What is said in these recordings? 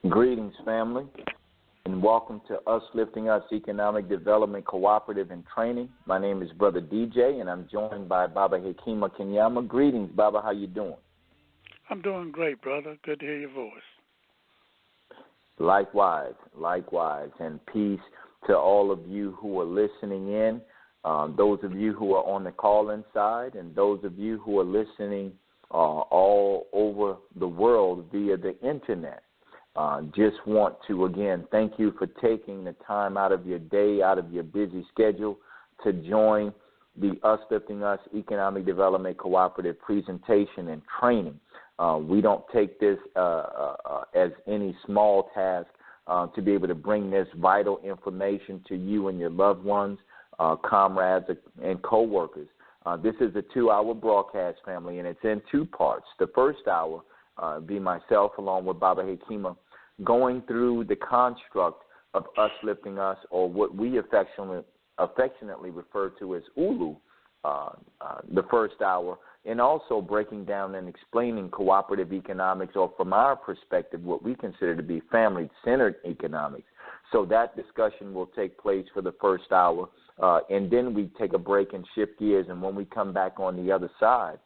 Greetings, family, and welcome to Us Lifting Us Economic Development Cooperative and Training. My name is Brother DJ, and I'm joined by Baba Hekima Kenyama. Greetings, Baba. How you doing? I'm doing great, brother. Good to hear your voice. Likewise, and peace to all of you who are listening in, those of you who are on the call-in side, and those of you who are listening all over the world via the Internet. Just want to, again, thank you for taking the time out of your day, out of your busy schedule, to join the Us Lifting Us Economic Development Cooperative presentation and training. We don't take this as any small task to be able to bring this vital information to you and your loved ones, comrades, and coworkers. This is a 2-hour broadcast, family, and it's in 2 parts. The first hour be myself along with Baba Hekima going through the construct of Us Lifting Us, or what we affectionately refer to as ULU, the first hour, and also breaking down and explaining cooperative economics, or from our perspective, what we consider to be family-centered economics. So that discussion will take place for the first hour, and then we take a break and shift gears, and when we come back on the other side,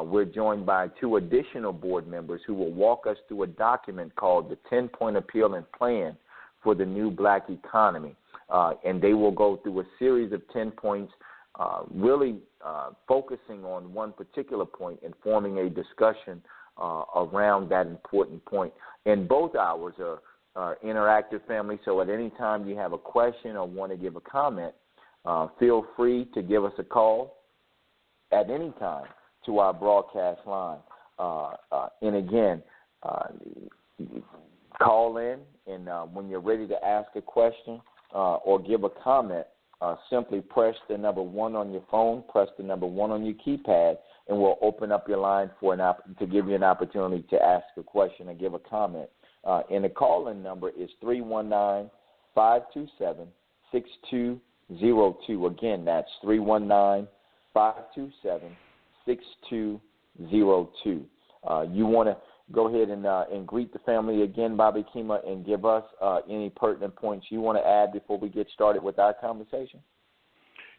we're joined by 2 additional board members who will walk us through a document called the 10-Point Appeal and Plan for the New Black Economy. And they will go through a series of 10 points, really focusing on one particular point and forming a discussion around that important point. And both hours are interactive, family, so at any time you have a question or want to give a comment, feel free to give us a call at any time to our broadcast line. And again, call in, and when you're ready to ask a question or give a comment, simply press the number 1 on your phone, press the number 1 on your keypad, and we'll open up your line for to give you an opportunity to ask a question or give a comment. And the call-in number is 319-527-6202. Again, that's 319-527-6202. You want to go ahead and greet the family again, Bobby Kima, and give us any pertinent points you want to add before we get started with our conversation?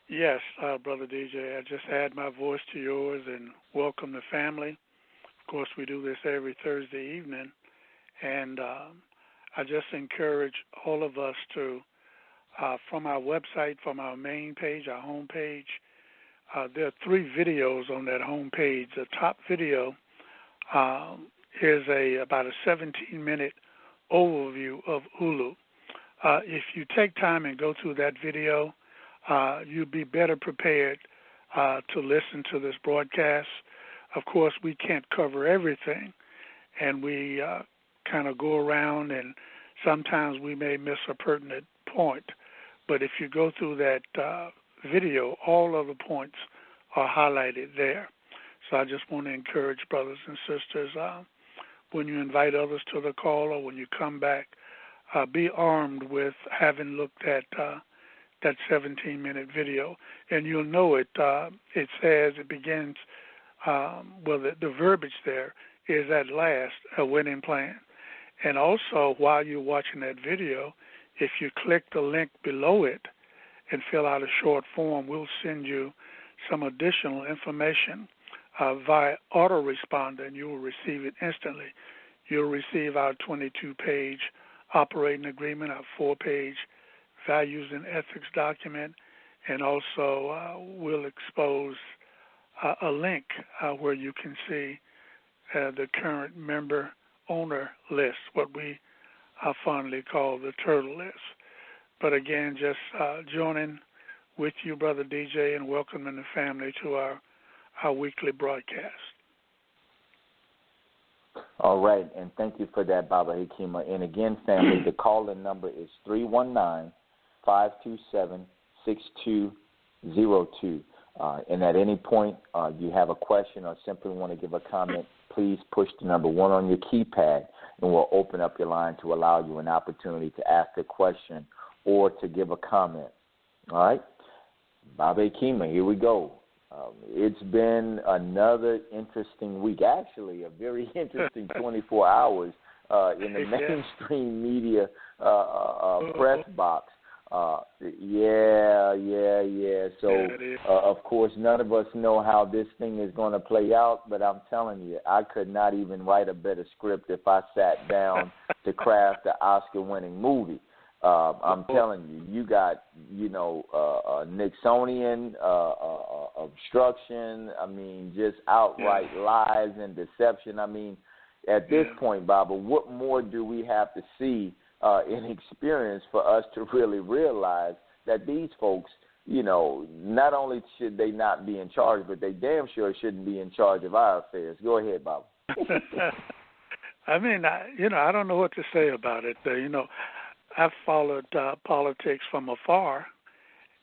Yes, Brother DJ, I just add my voice to yours and welcome the family. Of course, we do this every Thursday evening, and I just encourage all of us to, from our website, from our main page, our homepage, there are 3 videos on that homepage. The top video is about a 17-minute overview of ULU. If you take time and go through that video, you'll be better prepared to listen to this broadcast. Of course, we can't cover everything, and we kind of go around, and sometimes we may miss a pertinent point. But if you go through that video, all of the points are highlighted there. So I just want to encourage brothers and sisters, when you invite others to the call or when you come back, be armed with having looked at that 17-minute video. And you'll know it. It says, it begins, the verbiage there is at last a winning plan. And also, while you're watching that video, if you click the link below it and fill out a short form, we'll send you some additional information via autoresponder, and you will receive it instantly. You'll receive our 22-page operating agreement, our 4-page values and ethics document, and also we'll expose a link where you can see the current member owner list, what we fondly call the Turtle List. But again, just joining with you, Brother DJ, and welcoming the family to our weekly broadcast. All right, and thank you for that, Baba Hekima. And again, family, the call-in number is 319-527-6202. And at any point you have a question or simply want to give a comment, please push the number 1 on your keypad, and we'll open up your line to allow you an opportunity to ask a question or to give a comment. All right? Baba Hekima, here we go. It's been another interesting week, actually a very interesting 24 hours in the mainstream media press box. Yeah. So, of course, none of us know how this thing is going to play out, but I'm telling you, I could not even write a better script if I sat down to craft an Oscar-winning movie. I'm telling you, you got, Nixonian obstruction, just outright lies and deception. At this point, Baba, what more do we have to see and experience for us to really realize that these folks, not only should they not be in charge, but they damn sure shouldn't be in charge of our affairs. Go ahead, Baba. I don't know what to say about it. I've followed politics from afar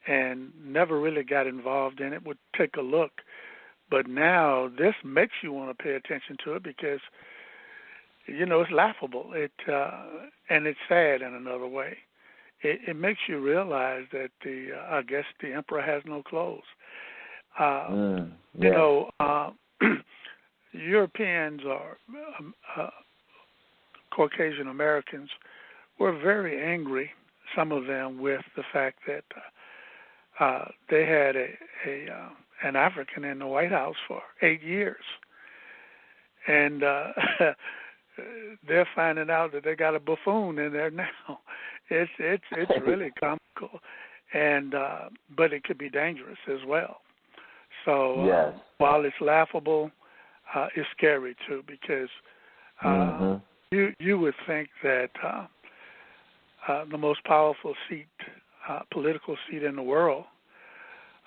and never really got involved in it, would take a look. But now this makes you want to pay attention to it because, it's laughable. And it's sad in another way. It makes you realize that I guess the emperor has no clothes. Europeans or Caucasian Americans were very angry, some of them, with the fact that they had an African in the White House for 8 years. And they're finding out that they got a buffoon in there now. It's really comical, and but it could be dangerous as well. So while it's laughable, it's scary too, because you would think that the most powerful political seat in the world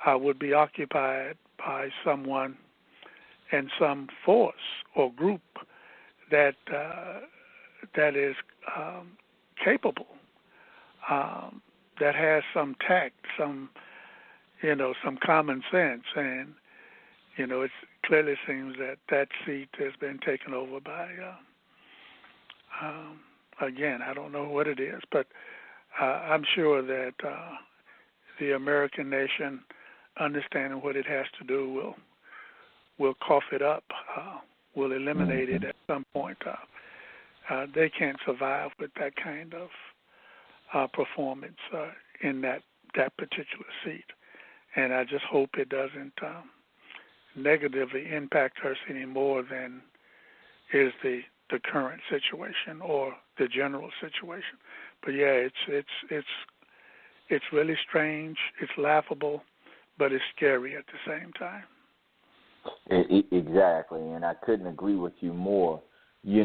would be occupied by someone and some force or group that is capable, that has some tact, some common sense, and it clearly seems that seat has been taken over by. Again, I don't know what it is, but I'm sure that the American nation, understanding what it has to do, will cough it up. Will eliminate it at some point. They can't survive with that kind of performance in that particular seat. And I just hope it doesn't negatively impact us any more than is the current situation or the general situation. But yeah, it's really strange. It's laughable, but it's scary at the same time. Exactly, and I couldn't agree with you more. You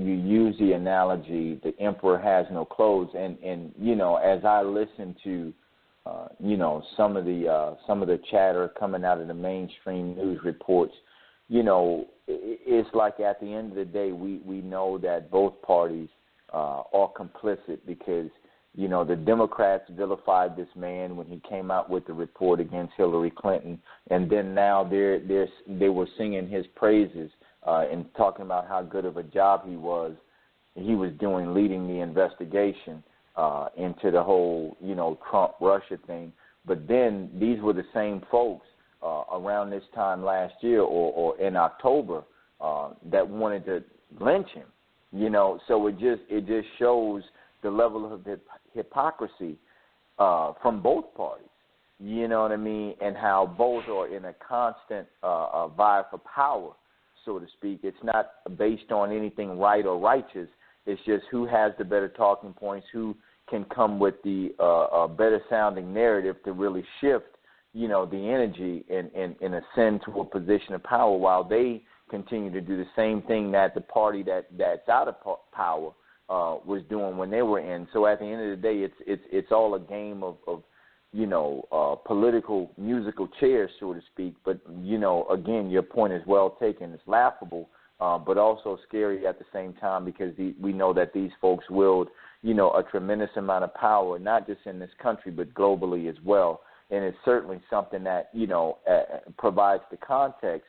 use the analogy, the emperor has no clothes, and as I listen to, some of the chatter coming out of the mainstream news reports, it's like at the end of the day, we know that both parties are complicit because, the Democrats vilified this man when he came out with the report against Hillary Clinton, and then now they were singing his praises and talking about how good of a job he was doing, leading the investigation into the whole, Trump-Russia thing. But then these were the same folks around this time last year or in October that wanted to lynch him, So it just shows the level of hypocrisy from both parties, you know what I mean, and how both are in a constant vie for power, so to speak. It's not based on anything right or righteous. It's just who has the better talking points, who can come with the better sounding narrative to really shift, the energy and ascend to a position of power, while they continue to do the same thing that the party that's out of power was doing when they were in. So at the end of the day, it's all a game of political musical chairs, so to speak. But again, your point is well taken. It's laughable, but also scary at the same time, because we know that these folks wield a tremendous amount of power, not just in this country but globally as well. And it's certainly something that provides the context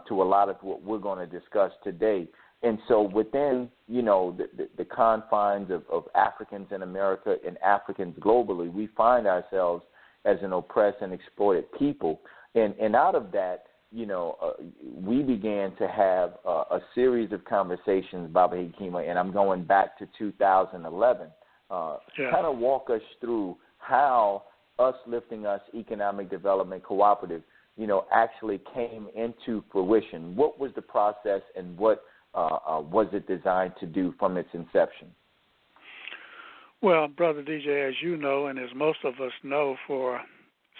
to a lot of what we're going to discuss today. And so within, the confines of Africans in America and Africans globally, we find ourselves as an oppressed and exploited people. And out of that, we began to have a series of conversations, Baba Hikima, and I'm going back to 2011. Kind of walk us through how Us Lifting Us Economic Development Cooperative, actually came into fruition. What was the process, and what was it designed to do from its inception? Well, Brother DJ, as you know, and as most of us know, for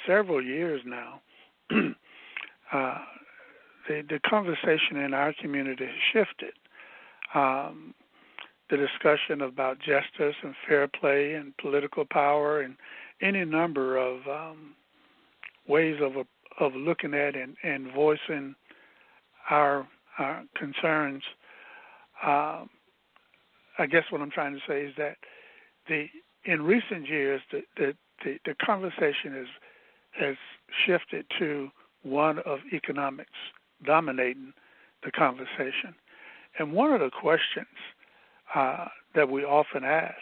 several years now, the conversation in our community has shifted. The discussion about justice and fair play and political power and any number of ways of looking at and voicing our concerns. I guess what I'm trying to say is that in recent years the conversation has shifted to one of economics dominating the conversation. And one of the questions that we often ask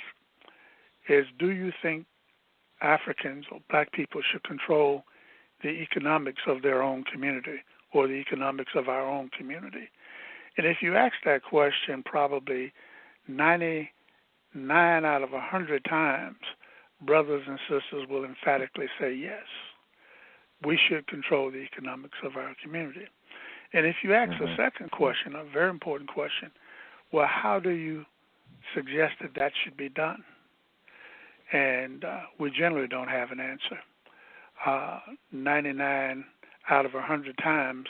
is, do you think Africans or black people should control the economics of their own community or the economics of our own community? And if you ask that question, probably 99 out of 100 times, brothers and sisters will emphatically say yes. We should control the economics of our community. And if you ask the second question, a very important question, well, how do you suggest that should be done? And we generally don't have an answer. 99 out of 100 times,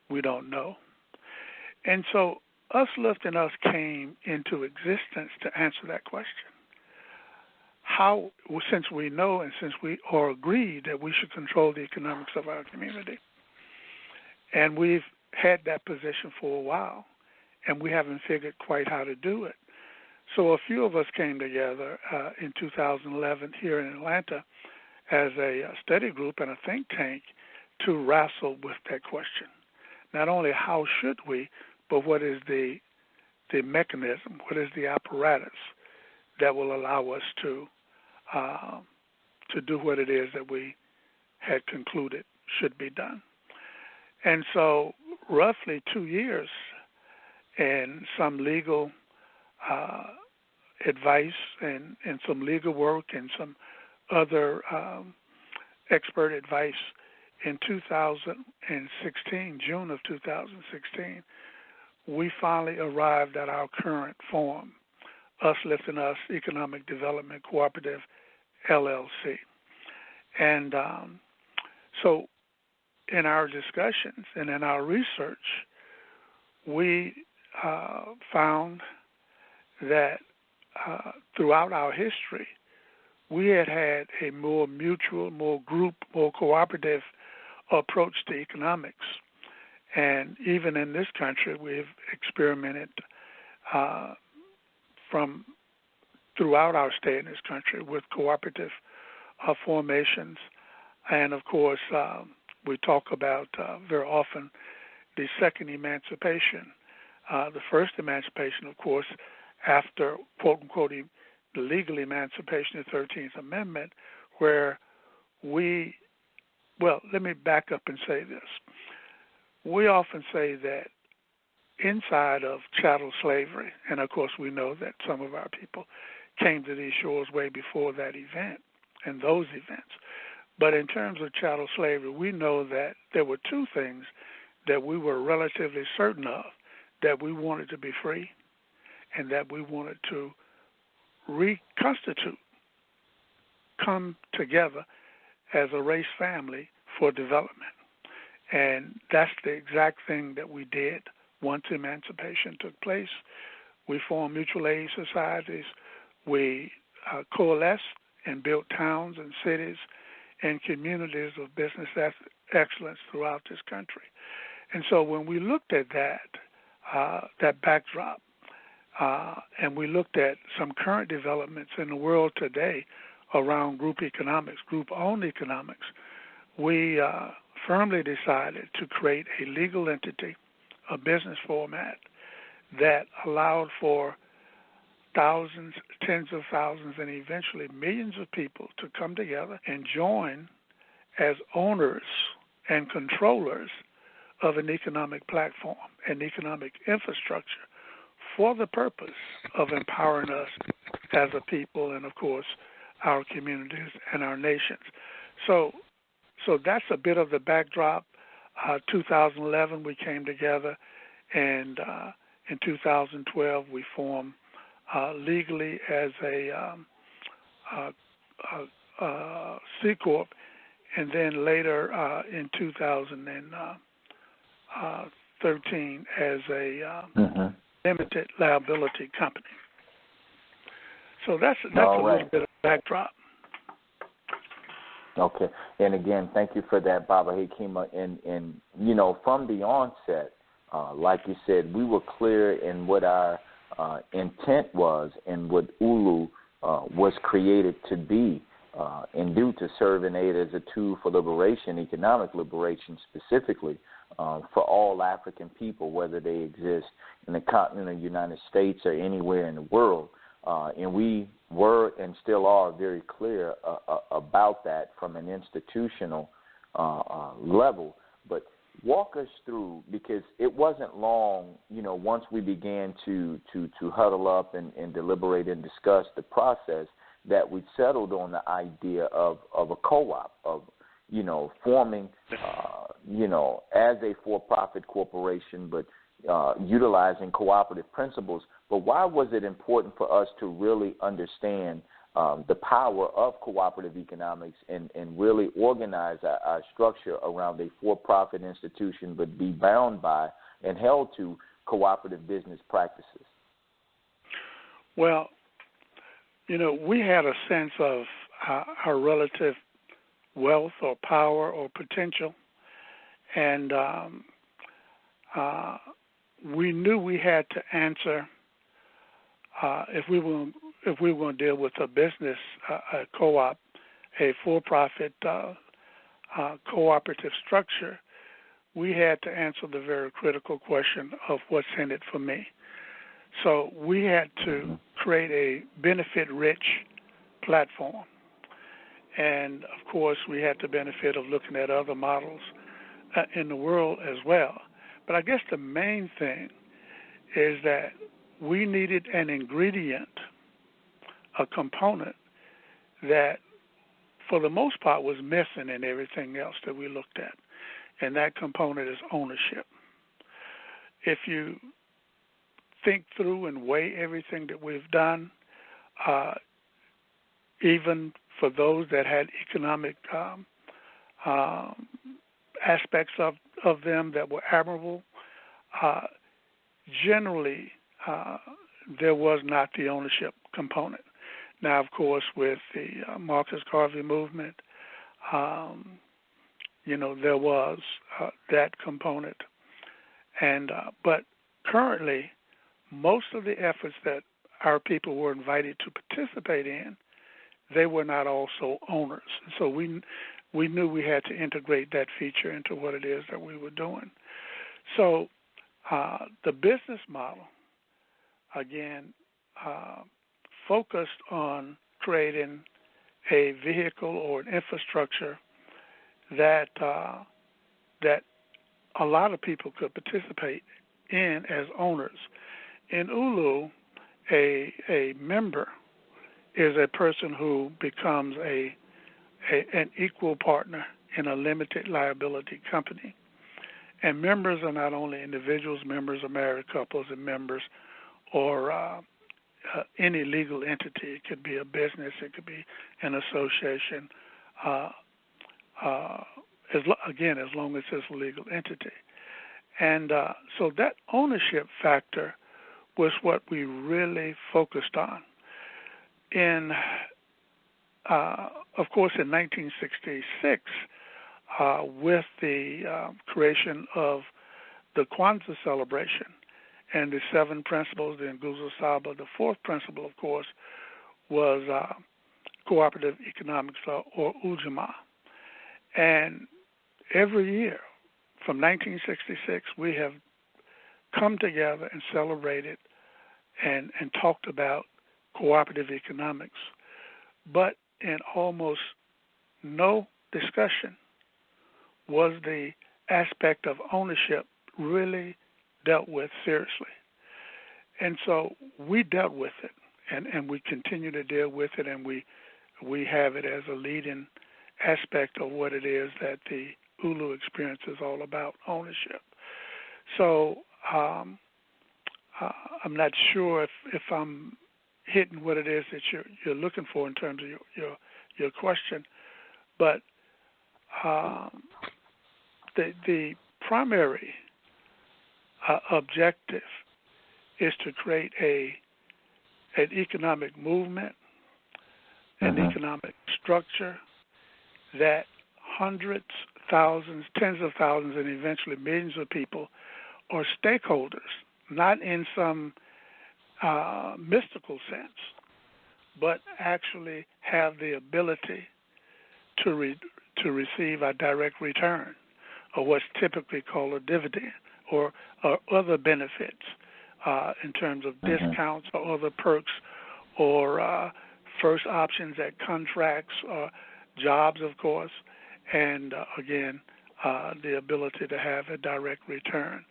we don't know. And so Us Lifting Us came into existence to answer that question. How, since we know and since we are agreed that we should control the economics of our community, and we've had that position for a while, and we haven't figured quite how to do it. So a few of us came together in 2011 here in Atlanta as a study group and a think tank to wrestle with that question. Not only how should we, but what is the mechanism, what is the apparatus that will allow us to do what it is that we had concluded should be done. And so roughly 2 years and some legal advice and some legal work and some other expert advice in 2016, June of 2016, we finally arrived at our current form, Us Lifting Us Economic Development Cooperative, LLC. And so in our discussions and in our research, we found that throughout our history, we had a more mutual, more group, more cooperative approach to economics. And even in this country, we've experimented from throughout our stay in this country with cooperative formations. And of course, we talk about very often the second emancipation. The first emancipation, of course, after, quote unquote, the legal emancipation of the 13th Amendment, where let me back up and say this. We often say that inside of chattel slavery, and of course we know that some of our people came to these shores way before that event and those events. But in terms of chattel slavery, we know that there were two things that we were relatively certain of, that we wanted to be free and that we wanted to reconstitute, come together as a race family for development. And that's the exact thing that we did once emancipation took place. We formed mutual aid societies. We coalesced and built towns and cities and communities of business excellence throughout this country. And so when we looked at that backdrop, and we looked at some current developments in the world today around group economics, group-owned economics, we firmly decided to create a legal entity, a business format that allowed for thousands, tens of thousands, and eventually millions of people to come together and join as owners and controllers of an economic platform and economic infrastructure for the purpose of empowering us as a people and, of course, our communities and our nations. So that's a bit of the backdrop. 2011, we came together, and in 2012, we formed legally as a C Corp, and then later in 2013 as a limited liability company. So that's All a right. little bit of backdrop. Okay. And again, thank you for that, Baba Hekima. And you know, from the onset, like you said, we were clear in what our intent was and what ULU was created to be and do, to serve and aid as a tool for liberation, economic liberation specifically, for all African people, whether they exist in the continent of the United States or anywhere in the world. And we were and still are very clear about that from an institutional level. But walk us through, because it wasn't long, you know, once we began to huddle up and deliberate and discuss the process, that we settled on the idea of a co-op, of, you know, forming, you know, as a for-profit corporation, but utilizing cooperative principles. But why was it important for us to really understand the power of cooperative economics and really organize our structure around a for-profit institution, but be bound by and held to cooperative business practices? Well, you know, we had a sense of our relative wealth or power or potential, and we knew we had to answer if we were going to deal with a business, a co-op, a for-profit cooperative structure. We had to answer the very critical question of what's in it for me. So we had to create a benefit-rich platform. And, of course, we had the benefit of looking at other models in the world as well. But I guess the main thing is that we needed an ingredient, a component that, for the most part, was missing in everything else that we looked at. And that component is ownership. If you think through and weigh everything that we've done, even for those that had economic aspects of them that were admirable, generally there was not the ownership component. Now, of course, with the Marcus Garvey movement, you know, there was that component. And but currently, most of the efforts that our people were invited to participate in, they were not also owners. So we knew we had to integrate that feature into what it is that we were doing. So the business model, again, focused on creating a vehicle or an infrastructure that that a lot of people could participate in as owners. In ULU, a member is a person who becomes an equal partner in a limited liability company. And members are not only individuals, members are married couples, and members or any legal entity. It could be a business, it could be an association, as long as it's a legal entity. And so that ownership factor was what we really focused on. Of course, in 1966, with the creation of the Kwanzaa celebration and the 7 principles, the Nguzo Saba, the 4th principle, of course, was cooperative economics, or Ujamaa. And every year from 1966, we have come together and celebrated and talked about cooperative economics. But in almost no discussion was the aspect of ownership really dealt with seriously. And so we dealt with it, and we continue to deal with it, and we have it as a leading aspect of what it is that the ULU experience is all about, ownership. So I'm not sure if I'm hitting what it is that you're looking for in terms of your question, but the primary objective is to create an economic movement, an economic structure that hundreds, thousands, tens of thousands, and eventually millions of people are stakeholders, not in some mystical sense, but actually have the ability to receive a direct return, or what's typically called a dividend, or other benefits in terms of discounts or other perks, or first options at contracts, or jobs, of course, and again, the ability to have a direct return.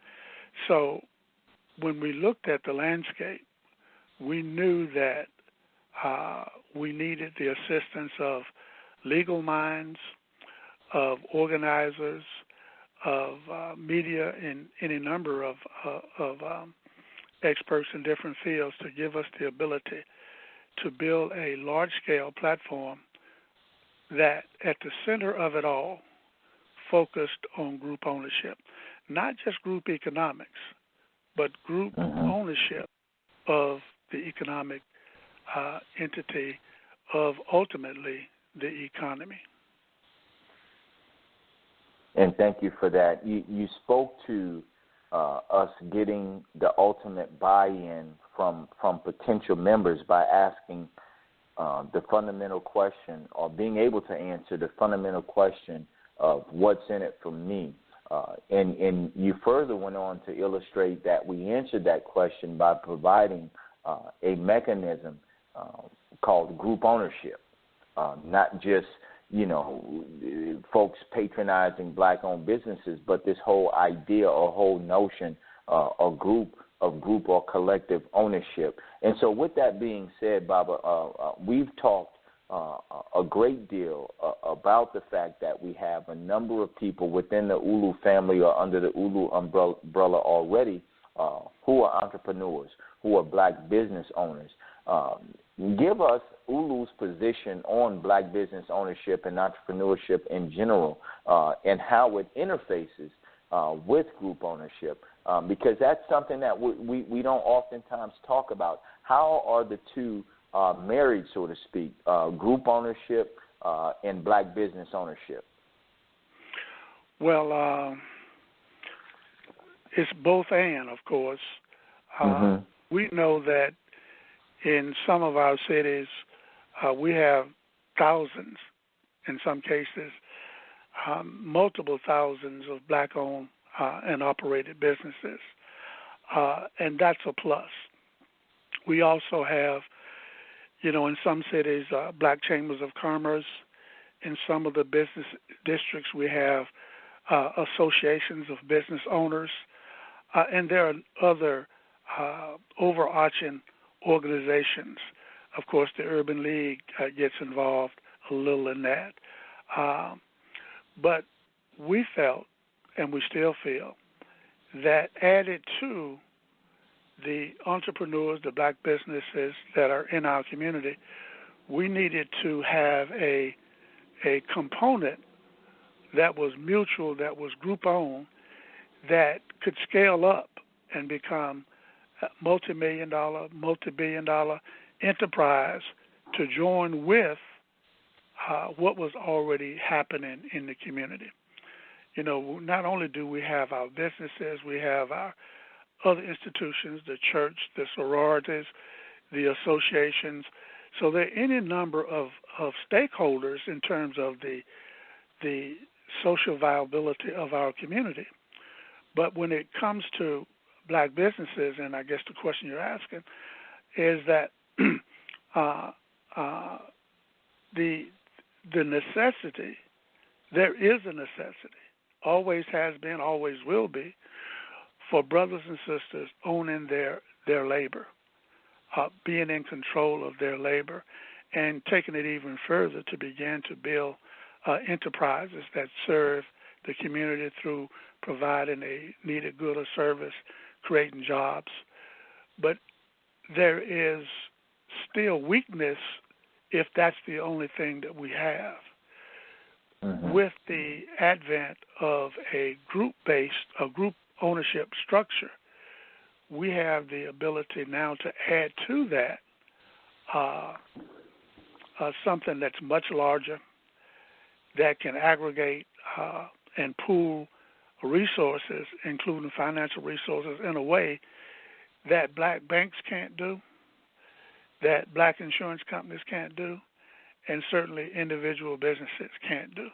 So when we looked at the landscape, we knew that we needed the assistance of legal minds, of organizers, of media, in any number of experts in different fields to give us the ability to build a large-scale platform that at the center of it all focused on group ownership, not just group economics, but group ownership of the economic entity of ultimately the economy. And thank you for that. You spoke to us getting the ultimate buy-in from potential members by asking the fundamental question, or being able to answer the fundamental question of what's in it for me. And you further went on to illustrate that we answered that question by providing a mechanism called group ownership, not just folks patronizing black-owned businesses, but this whole idea or whole notion of group or collective ownership. And so with that being said, Baba, we've talked a great deal about the fact that we have a number of people within the ULU family or under the ULU umbrella already who are entrepreneurs, who are black business owners. Give us ULU's position on black business ownership and entrepreneurship in general, and how it interfaces with group ownership, because that's something that we don't oftentimes talk about. How are the two married, so to speak, group ownership and black business ownership? Well, it's both and, of course. We know that in some of our cities, we have thousands, in some cases, multiple thousands of black-owned and operated businesses, and that's a plus. We also have, in some cities, black chambers of commerce. In some of the business districts, we have associations of business owners, and there are other overarching organizations. Of course, the Urban League gets involved a little in that. But we felt, and we still feel, that added to the entrepreneurs, the black businesses that are in our community, we needed to have a component that was mutual, that was group-owned, that could scale up and become a multi-million-dollar, multi-billion-dollar enterprise to join with what was already happening in the community. Not only do we have our businesses, we have our other institutions, the church, the sororities, the associations. So there are any number of stakeholders in terms of the social viability of our community. But when it comes to black businesses, and I guess the question you're asking is that the necessity, there is a necessity always has been, always will be, for brothers and sisters owning their labor, being in control of their labor, and taking it even further to begin to build enterprises that serve the community through providing a needed good or service, creating jobs. But there is still weakness if that's the only thing that we have. Mm-hmm. With the advent of a group ownership structure, we have the ability now to add to that something that's much larger, that can aggregate and pool resources, including financial resources, in a way that black banks can't do, that black insurance companies can't do, and certainly individual businesses can't do.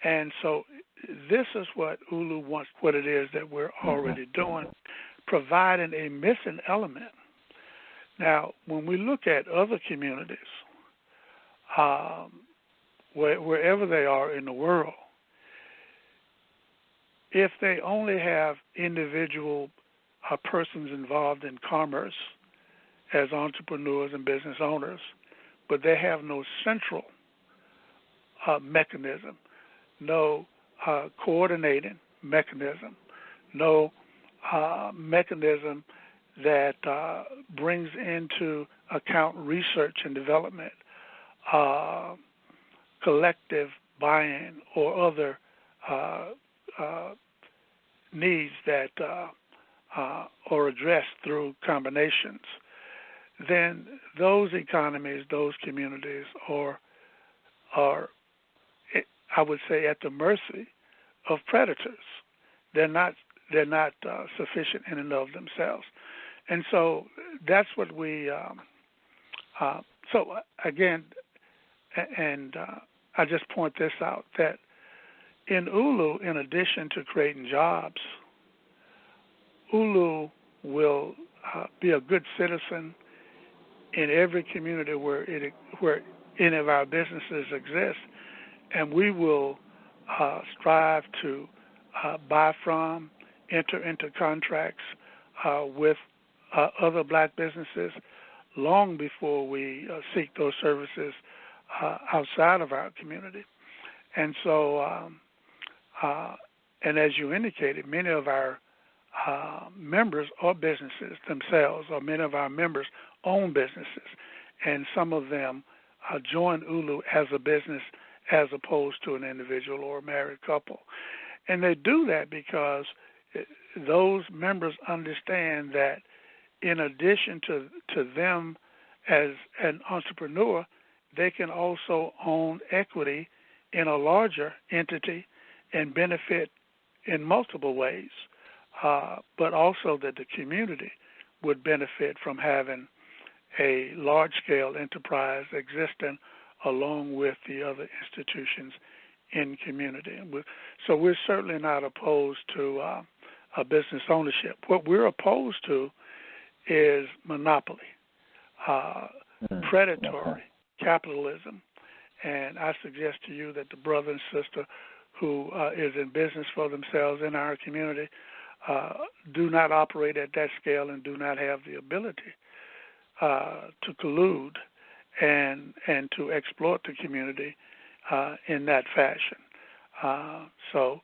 And so this is what ULU wants, what it is that we're already doing, providing a missing element. Now, when we look at other communities, wherever they are in the world, if they only have individual persons involved in commerce as entrepreneurs and business owners, but they have no central mechanism, no coordinating mechanism, no mechanism that brings into account research and development, collective buy-in, or other needs that are addressed through combinations, then those economies, those communities are, I would say, at the mercy of predators. They're not sufficient in and of themselves. And so that's what we, so again, and I just point this out, that in ULU, in addition to creating jobs, ULU will be a good citizen in every community where any of our businesses exist, and we will strive to buy from, enter into contracts with other black businesses long before we seek those services outside of our community. And so, and as you indicated, many of our members or businesses themselves, or many of our members own businesses, and some of them join ULU as a business as opposed to an individual or a married couple. And they do that because those members understand that in addition to them as an entrepreneur, they can also own equity in a larger entity and benefit in multiple ways, but also that the community would benefit from having a large-scale enterprise existing along with the other institutions in community. So we're certainly not opposed to a business ownership. What we're opposed to is monopoly, predatory capitalism. And I suggest to you that the brother and sister who is in business for themselves in our community do not operate at that scale and do not have the ability to collude and to exploit the community in that fashion. So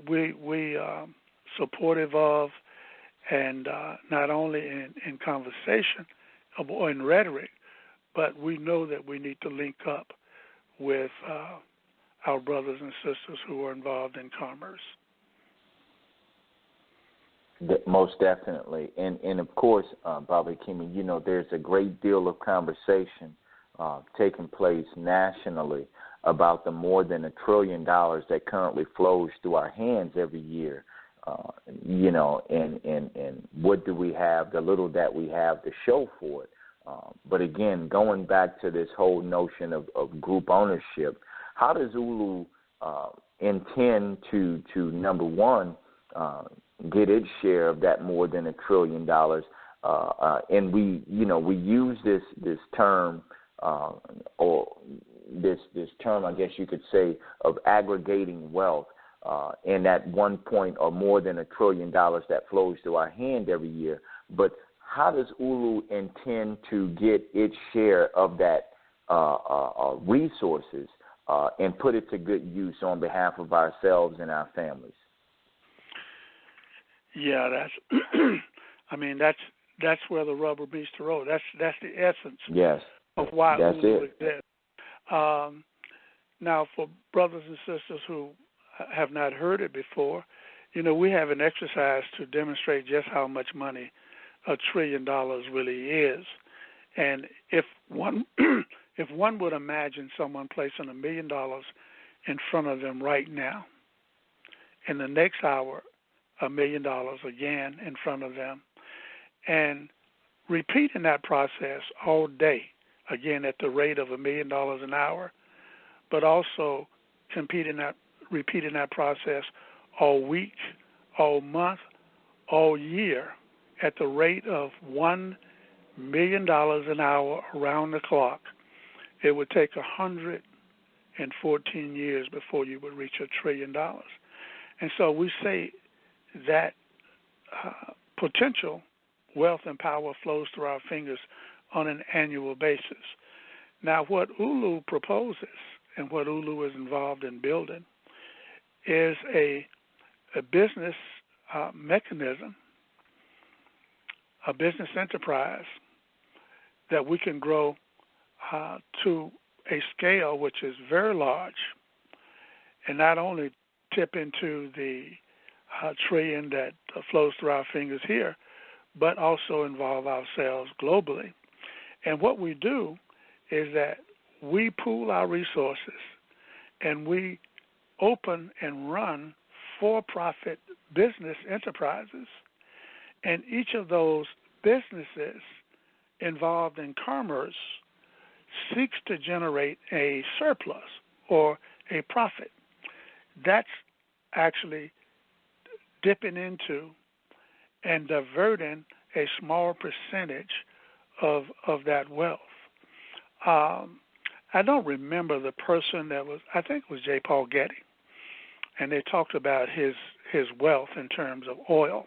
we are supportive of, and not only in conversation or in rhetoric, but we know that we need to link up with our brothers and sisters who are involved in commerce. Most definitely. And of course, Bobby Kimmy, you know, there's a great deal of conversation taking place nationally about the more than $1 trillion that currently flows through our hands every year. You know, and what do we have, the little that we have to show for it. But again, going back to this whole notion of group ownership, how does ULU intend to number one, get its share of that more than $1 trillion? And we use this term, or this term, I guess you could say, of aggregating wealth, and that 1 point or more than $1 trillion that flows through our hand every year. But how does ULU intend to get its share of that resources and put it to good use on behalf of ourselves and our families? Yeah, that's. I mean, that's where the rubber meets the road. That's the essence. Yes. Of why that's ULU it. exists. Now, for brothers and sisters who have not heard it before, we have an exercise to demonstrate just how much money $1 trillion really is. And if one if one would imagine someone placing $1 million in front of them right now, in the next hour, $1 million again in front of them, and repeating that process all day, again at the rate of $1 million an hour, but also repeating that process all week, all month, all year at the rate of $1 million an hour around the clock, it would take 114 years before you would reach $1 trillion. And so we say that potential wealth and power flows through our fingers on an annual basis. Now, what ULU proposes and what ULU is involved in building is a business mechanism, a business enterprise that we can grow to a scale which is very large, and not only tip into the trillion that flows through our fingers here, but also involve ourselves globally. And what we do is that we pool our resources and we open and run for-profit business enterprises, and each of those businesses involved in commerce seeks to generate a surplus or a profit. That's actually dipping into and diverting a small percentage of that wealth. I don't remember the person that was, I think it was J. Paul Getty, and they talked about his wealth in terms of oil.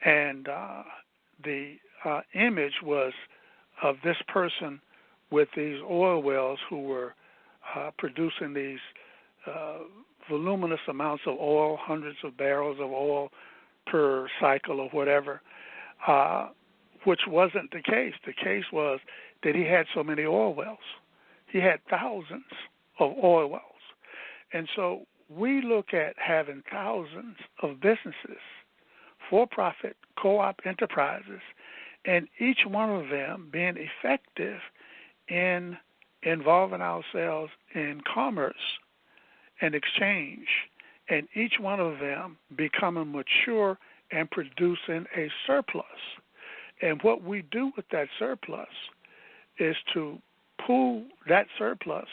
And the image was of this person with these oil wells who were producing these voluminous amounts of oil, hundreds of barrels of oil per cycle or whatever, which wasn't the case. The case was that he had so many oil wells. He had thousands of oil wells. And so we look at having thousands of businesses, for-profit co-op enterprises, and each one of them being effective in involving ourselves in commerce and exchange, and each one of them becoming mature and producing a surplus. And what we do with that surplus is to pool that surplus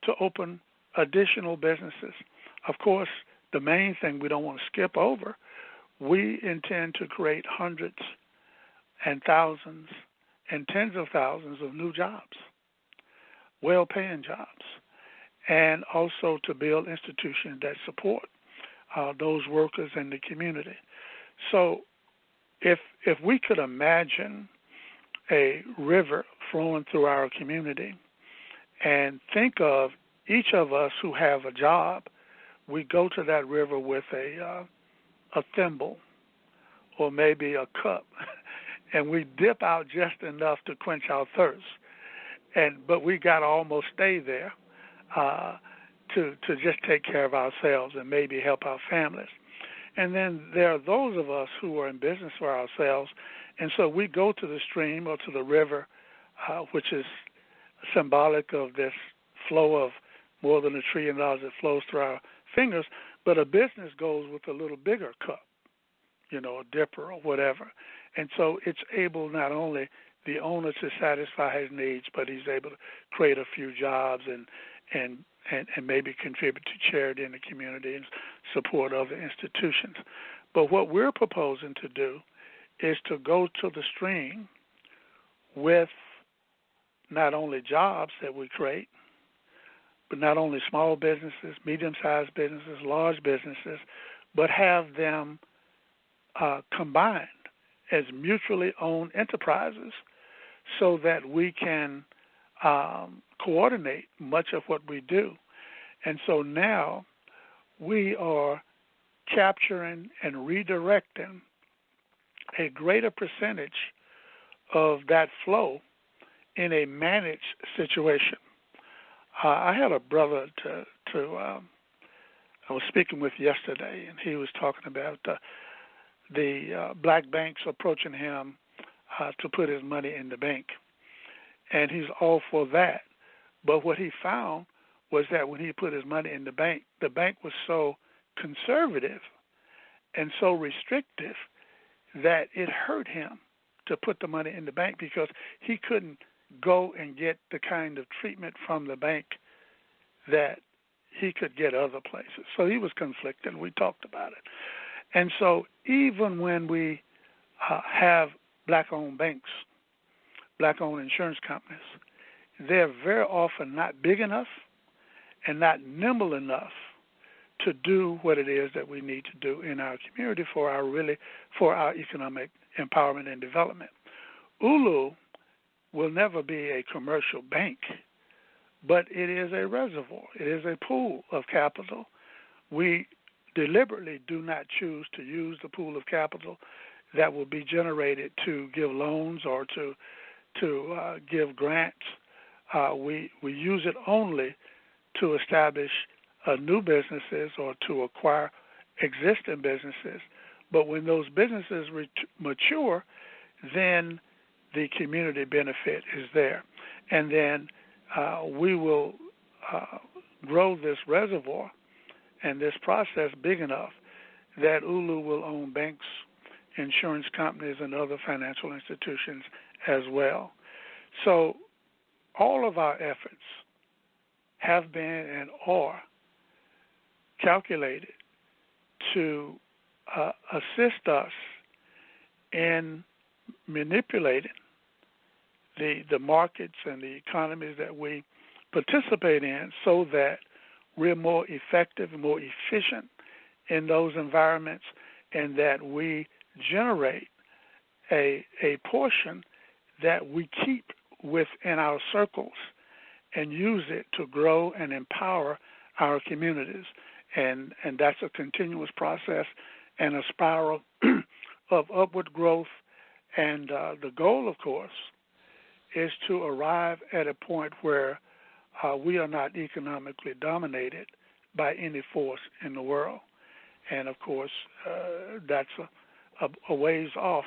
to open additional businesses. Of course, the main thing we don't want to skip over, we intend to create hundreds and thousands and tens of thousands of new jobs, well-paying jobs, and also to build institutions that support those workers in the community. So if we could imagine a river flowing through our community and think of each of us who have a job, we go to that river with a thimble or maybe a cup, and we dip out just enough to quench our thirst. But we got to almost stay there to just take care of ourselves and maybe help our families. And then there are those of us who are in business for ourselves, and so we go to the stream or to the river, which is symbolic of this flow of more than $1 trillion that flows through our fingers, but a business goes with a little bigger cup, a dipper or whatever. And so it's able not only the owner to satisfy his needs, but he's able to create a few jobs and maybe contribute to charity in the community and support other institutions. But what we're proposing to do is to go to the stream with not only jobs that we create, but not only small businesses, medium-sized businesses, large businesses, but have them combined as mutually owned enterprises so that we can coordinate much of what we do. And so now we are capturing and redirecting a greater percentage of that flow in a managed situation. I had a brother I was speaking with yesterday, and he was talking about the black banks approaching him to put his money in the bank. And he's all for that. But what he found was that when he put his money in the bank was so conservative and so restrictive that it hurt him to put the money in the bank because he couldn't go and get the kind of treatment from the bank that he could get other places. So he was conflicted. We talked about it. And so even when we have black-owned banks, black-owned insurance companies, they're very often not big enough and not nimble enough to do what it is that we need to do in our community for our economic empowerment and development. ULU will never be a commercial bank, but it is a reservoir. It is a pool of capital. We deliberately do not choose to use the pool of capital that will be generated to give loans or to give grants. We use it only to establish new businesses or to acquire existing businesses. But when those businesses mature, then the community benefit is there. And then we will grow this reservoir and this process big enough that ULU will own banks, insurance companies, and other financial institutions as well. So all of our efforts have been and are calculated to assist us in manipulating the markets and the economies that we participate in so that we're more effective and more efficient in those environments and that we generate a portion that we keep within our circles and use it to grow and empower our communities. And that's a continuous process and a spiral of upward growth. And the goal, of course, is to arrive at a point where we are not economically dominated by any force in the world. And, of course, that's a ways off.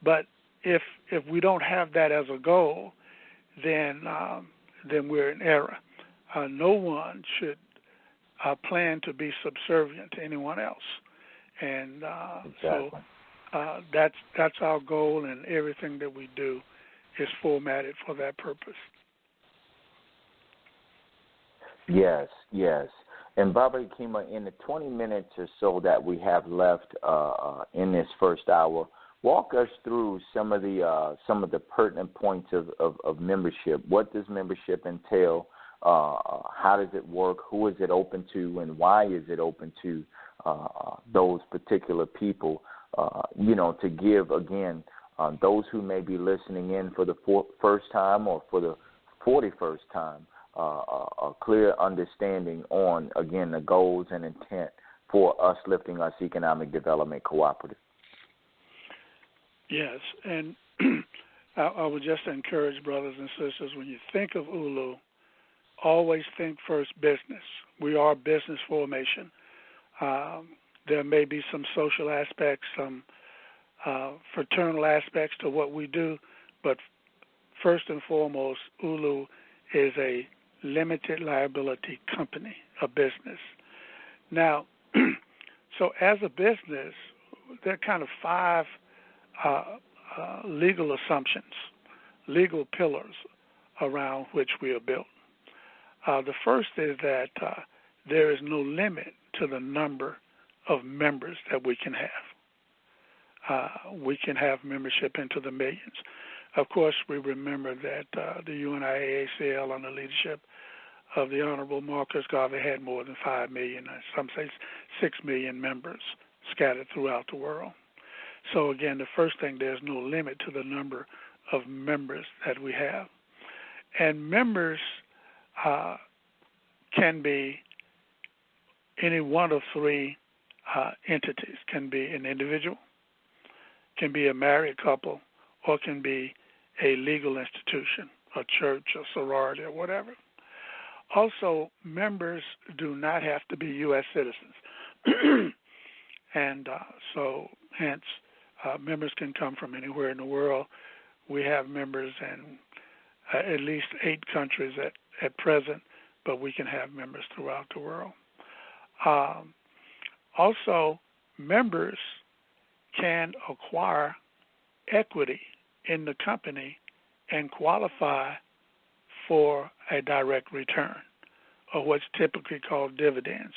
But if we don't have that as a goal, then we're in error. No one should plan to be subservient to anyone else. And exactly. So that's our goal, and everything that we do is formatted for that purpose. Yes, yes. And Baba Kimura, in the 20 minutes or so that we have left in this first hour, walk us through some of the pertinent points of membership. What does membership entail? How does it work? Who is it open to, and why is it open to those particular people? To give, again, those who may be listening in for the first time or for the 41st time, a clear understanding on, again, the goals and intent for us lifting us economic development cooperative. Yes, and I would just encourage brothers and sisters, when you think of ULU, always think first business. We are business formation. There may be some social aspects, some fraternal aspects to what we do, but first and foremost, ULU is a limited liability company, a business. Now, so as a business, there are kind of 5 legal assumptions, legal pillars around which we are built. The first is that there is no limit to the number of members that we can have. We can have membership into the millions. Of course, we remember that the UNIACL, under the leadership of the Honorable Marcus Garvey had more than 5 million, some say 6 million members scattered throughout the world. So again, the first thing, there's no limit to the number of members that we have. And members can be any one of three entities. Can be an individual, can be a married couple, or can be a legal institution, a church, a sorority, or whatever. Also, members do not have to be U.S. citizens. And so, hence, members can come from anywhere in the world. We have members in at least 8 countries at present, but we can have members throughout the world. Also, members can acquire equity in the company and qualify for a direct return, or what's typically called dividends.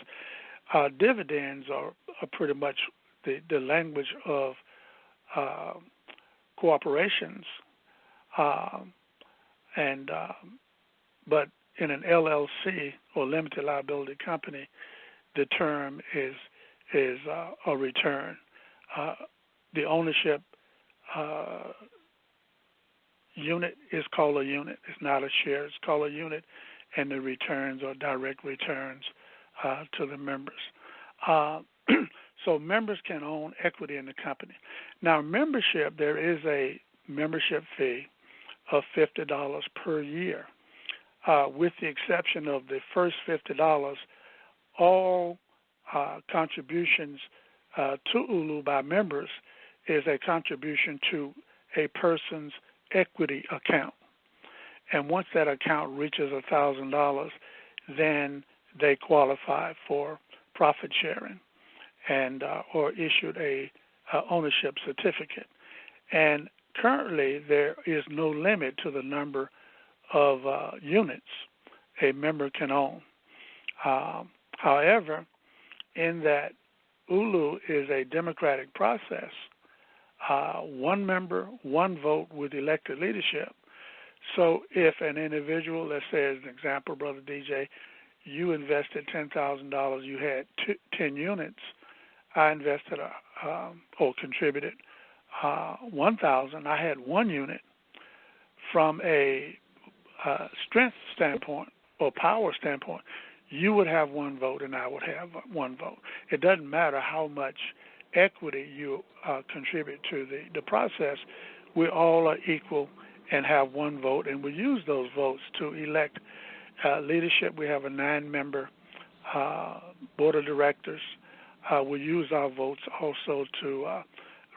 Dividends are pretty much the language of corporations, but in an LLC or limited liability company, the term is a return. The ownership unit is called a unit. It's not a share. It's called a unit, and the returns are direct returns to the members. So members can own equity in the company. Now, membership, there is a membership fee of $50 per year. With the exception of the first $50, all contributions to ULU by members is a contribution to a person's equity account. And once that account reaches $1,000, then they qualify for profit sharing and or issued a ownership certificate. And currently, there is no limit to the number of units a member can own. However, in that ULU is a democratic process, one member, one vote with elected leadership. So if an individual, let's say as an example, Brother DJ, you invested $10,000, you had 10 units, I invested or contributed 1,000, I had 1 unit. From a strength standpoint or power standpoint, you would have 1 vote and I would have 1 vote. It doesn't matter how much equity you contribute to the process. We all are equal and have 1 vote, and we use those votes to elect leadership. We have a 9-member board of directors. We use our votes also to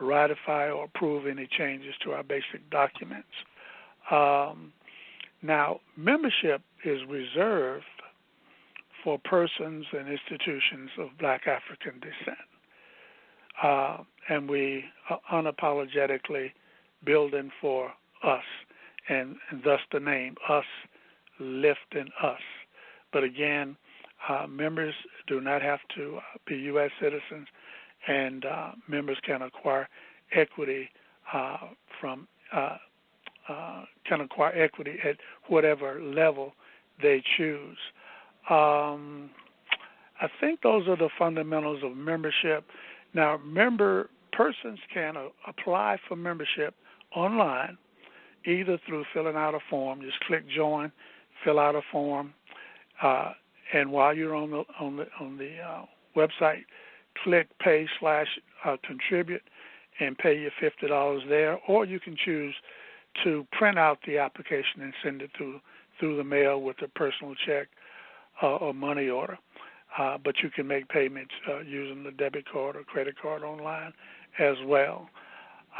ratify or approve any changes to our basic documents. Now, membership is reserved for persons and institutions of Black African descent. And we unapologetically building for us, and thus the name, us, lifting us. But again, members do not have to be U.S. citizens, and members can acquire equity can acquire equity at whatever level they choose. I think those are the fundamentals of membership. Now, persons can apply for membership online, either through filling out a form. Just click join, fill out a form, and while you're on the website, click pay/contribute and pay your $50 there, or you can choose to print out the application and send it through the mail with a personal check or money order. But you can make payments using the debit card or credit card online as well.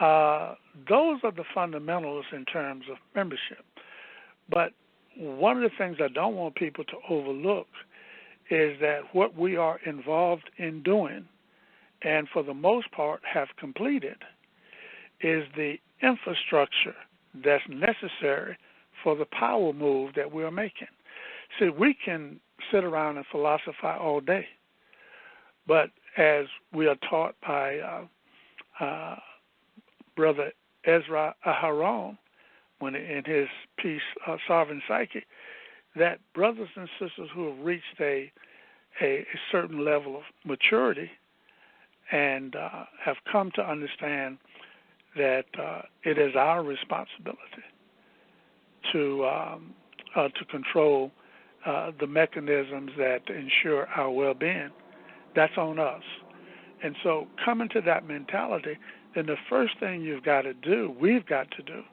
Those are the fundamentals in terms of membership. But one of the things I don't want people to overlook is that what we are involved in doing, and for the most part have completed, is the infrastructure that's necessary for the power move that we're making. See, we can sit around and philosophize all day, but as we are taught by Brother Ezra Aharon, when in his piece, Sovereign Psyche, that brothers and sisters who have reached a certain level of maturity and have come to understand that it is our responsibility to control the mechanisms that ensure our well-being. That's on us. And so coming to that mentality, then the first thing we've got to do,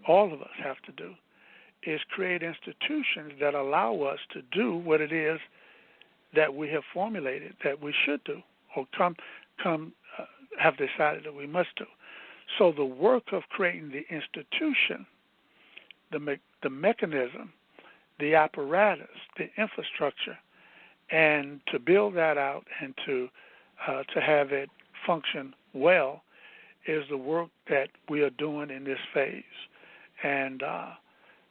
all of us have to do, is create institutions that allow us to do what it is that we have formulated that we should do or have decided that we must do. So the work of creating the institution, the mechanism, the apparatus, the infrastructure, and to build that out and to have it function well is the work that we are doing in this phase. And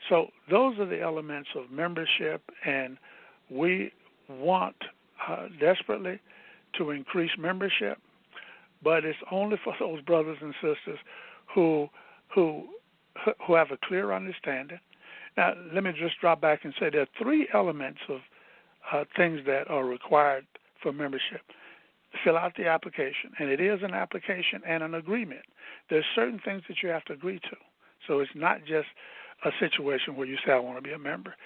so those are the elements of membership, and we want desperately to increase membership, but it's only for those brothers and sisters who have a clear understanding. Now, let me just drop back and say there are three elements of things that are required for membership. Fill out the application, and it is an application and an agreement. There's certain things that you have to agree to. So it's not just a situation where you say, I want to be a member.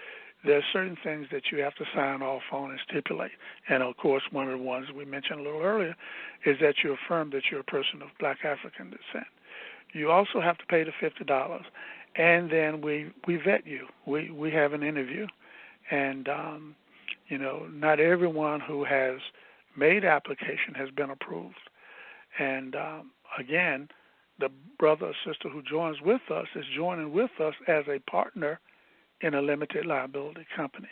There are certain things that you have to sign off on and stipulate. And, of course, one of the ones we mentioned a little earlier is that you affirm that you're a person of black African descent. You also have to pay the $50, and then we vet you. We have an interview. And, not everyone who has made application has been approved. And, again, the brother or sister who joins with us is joining with us as a partner in a limited liability company.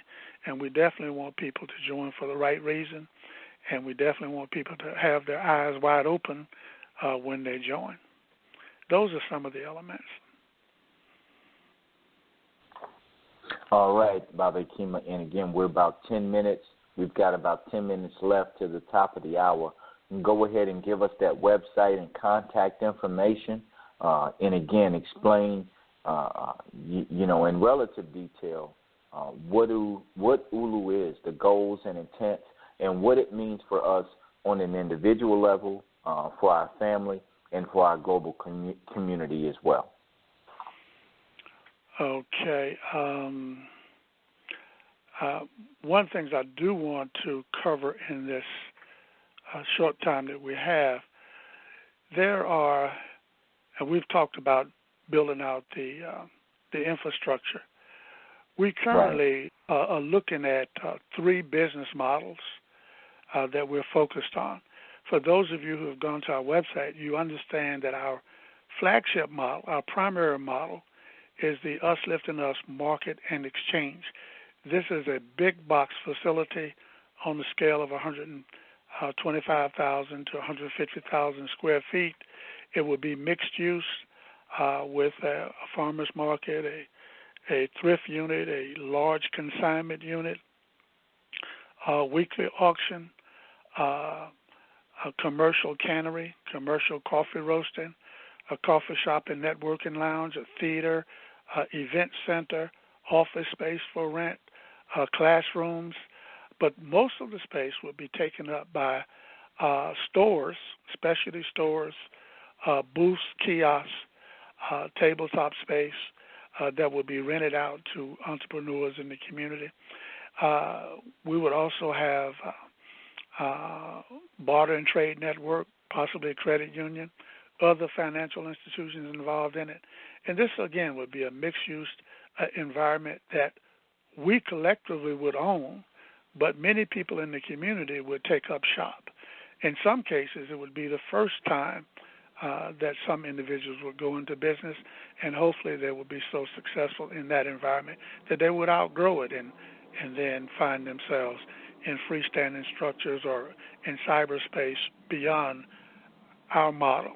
And we definitely want people to join for the right reason, and we definitely want people to have their eyes wide open when they join. Those are some of the elements. All right, Baba Kima, and again, we're about 10 minutes. We've got about 10 minutes left to the top of the hour. And go ahead and give us that website and contact information, and again, explain, in relative detail, what ULU is, the goals and intents, and what it means for us on an individual level, for our family, and for our global community as well. Okay. One thing I do want to cover in this short time that we have, there are, and we've talked about building out the infrastructure. We currently are looking at three business models that we're focused on. For those of you who have gone to our website, you understand that our flagship model, our primary model, is the Us Lifting Us Market and Exchange. This is a big box facility on the scale of 125,000 to 150,000 square feet. It would be mixed use with a farmer's market, a thrift unit, a large consignment unit, a weekly auction, a commercial cannery, commercial coffee roasting, a coffee shop and networking lounge, a theater, event center, office space for rent, classrooms. But most of the space will be taken up by stores, specialty stores, booths, kiosks, tabletop space that will be rented out to entrepreneurs in the community. We would also have barter and trade network, possibly a credit union, other financial institutions involved in it. And this, again, would be a mixed-use environment that we collectively would own, but many people in the community would take up shop. In some cases, it would be the first time that some individuals would go into business, and hopefully they would be so successful in that environment that they would outgrow it and then find themselves in freestanding structures or in cyberspace beyond our model.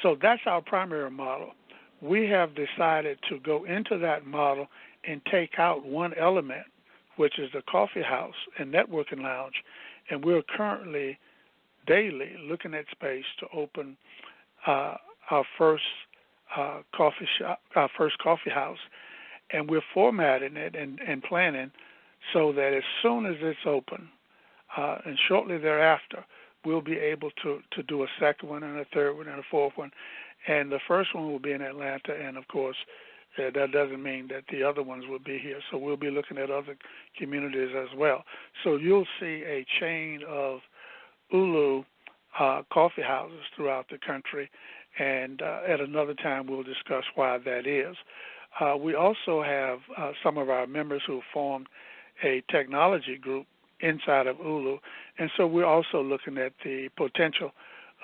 So that's our primary model. We have decided to go into that model and take out one element, which is the coffee house and networking lounge, and we're currently daily looking at space to open our first coffee shop, our first coffee house, and we're formatting it and planning so that as soon as it's open, and shortly thereafter, we'll be able to do a second one and a third one and a fourth one. And the first one will be in Atlanta, and of course, that doesn't mean that the other ones will be here. So we'll be looking at other communities as well. So you'll see a chain of ULU coffee houses throughout the country, and at another time we'll discuss why that is. We also have some of our members who formed a technology group inside of ULU, and so we're also looking at the potential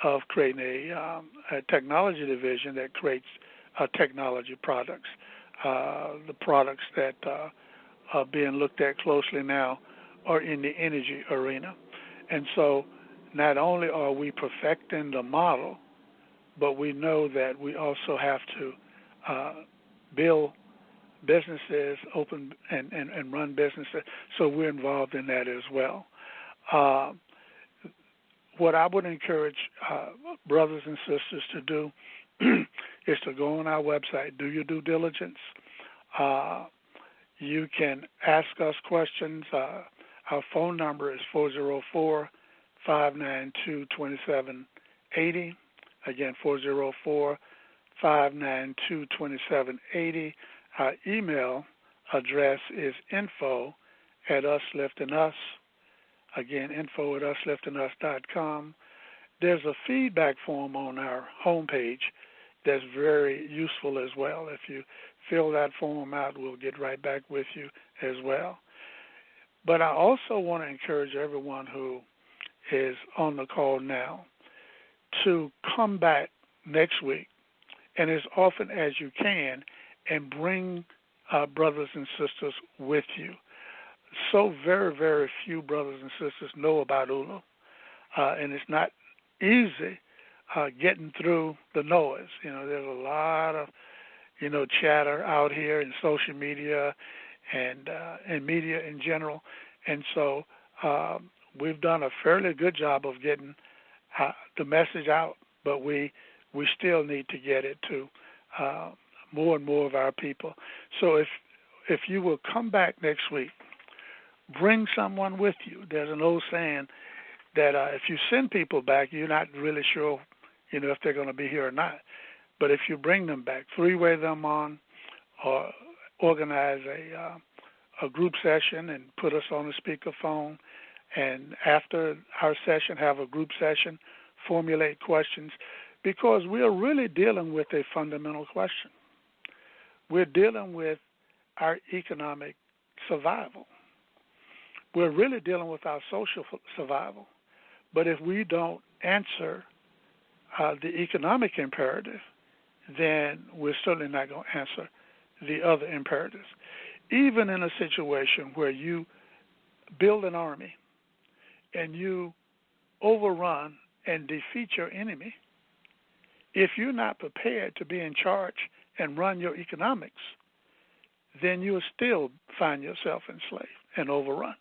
of creating a technology division that creates technology products. The products that are being looked at closely now are in the energy arena. And so not only are we perfecting the model, but we know that we also have to build businesses, open and run businesses, so we're involved in that as well. What I would encourage brothers and sisters to do is to go on our website, do your due diligence. You can ask us questions. Our phone number is 404-592-2780. Again, 404-592-2780. Our email address is info@usliftingus. Again, info@usliftinus.com. There's a feedback form on our homepage that's very useful as well. If you fill that form out, we'll get right back with you as well. But I also want to encourage everyone who is on the call now to come back next week, and as often as you can, and bring brothers and sisters with you. So very, very few brothers and sisters know about ULU, and it's not easy getting through the noise. You know, there's a lot of, chatter out here in social media and media in general, and so we've done a fairly good job of getting the message out, but we still need to get it to more and more of our people. So if you will come back next week, bring someone with you. There's an old saying that if you send people back, you're not really sure, if they're going to be here or not. But if you bring them back, three-way them on, or organize a group session and put us on a speakerphone, and after our session, have a group session, formulate questions, because we are really dealing with a fundamental question. We're dealing with our economic survival. We're really dealing with our social survival. But if we don't answer the economic imperative, then we're certainly not going to answer the other imperatives. Even in a situation where you build an army and you overrun and defeat your enemy, if you're not prepared to be in charge and run your economics, then you'll still find yourself enslaved and overrun.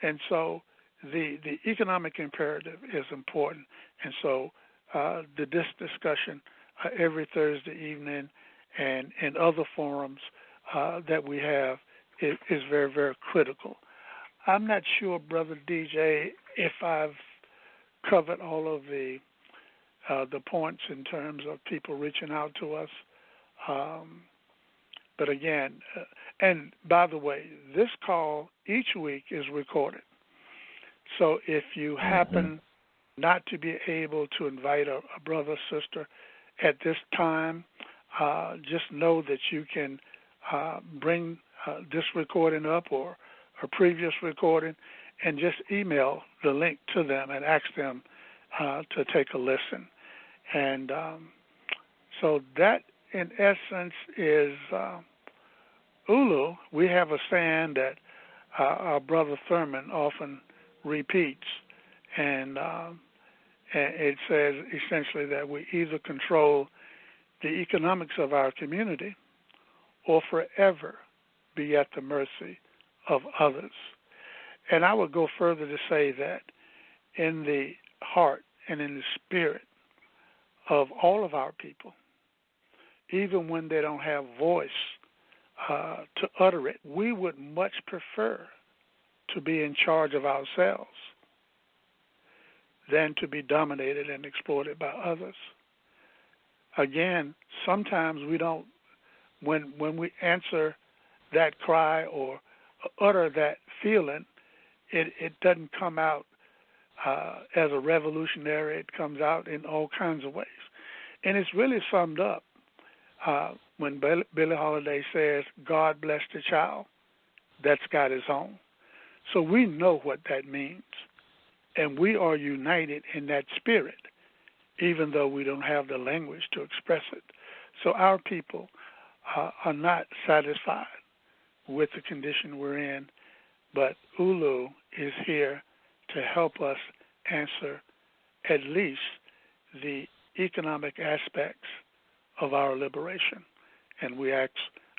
And so the economic imperative is important. And so this discussion every Thursday evening and in other forums that we have is very, very critical. I'm not sure, Brother DJ, if I've covered all of the points in terms of people reaching out to us. But again, and by the way, this call each week is recorded. So if you happen not to be able to invite a brother or sister at this time, just know that you can bring this recording up or a previous recording and just email the link to them and ask them to take a listen. And so that, in essence, is ULU. We have a saying that our brother Thurman often repeats, and it says essentially that we either control the economics of our community or forever be at the mercy of others. And I would go further to say that in the heart and in the spirit of all of our people, even when they don't have voice to utter it. We would much prefer to be in charge of ourselves than to be dominated and exploited by others. Again, sometimes we don't, when we answer that cry or utter that feeling, it doesn't come out as a revolutionary. It comes out in all kinds of ways. And it's really summed up when Billie Holiday says, God bless the child that's got his own. So we know what that means. And we are united in that spirit, even though we don't have the language to express it. So our people are not satisfied with the condition we're in, but ULU is here to help us answer at least the economic aspects of our liberation. And we ask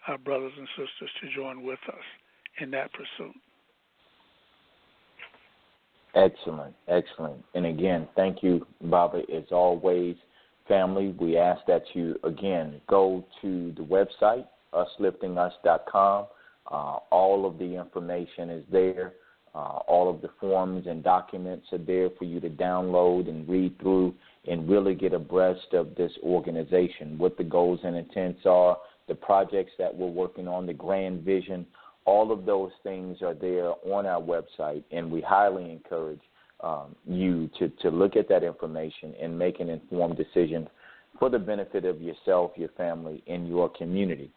our brothers and sisters to join with us in that pursuit. Excellent, excellent. And again, thank you, Baba. As always, family, we ask that you, again, go to the website, usliftingus.com. All of the information is there. All of the forms and documents are there for you to download and read through and really get abreast of this organization, what the goals and intents are, the projects that we're working on, the grand vision. All of those things are there on our website, and we highly encourage you to look at that information and make an informed decision for the benefit of yourself, your family, and your community.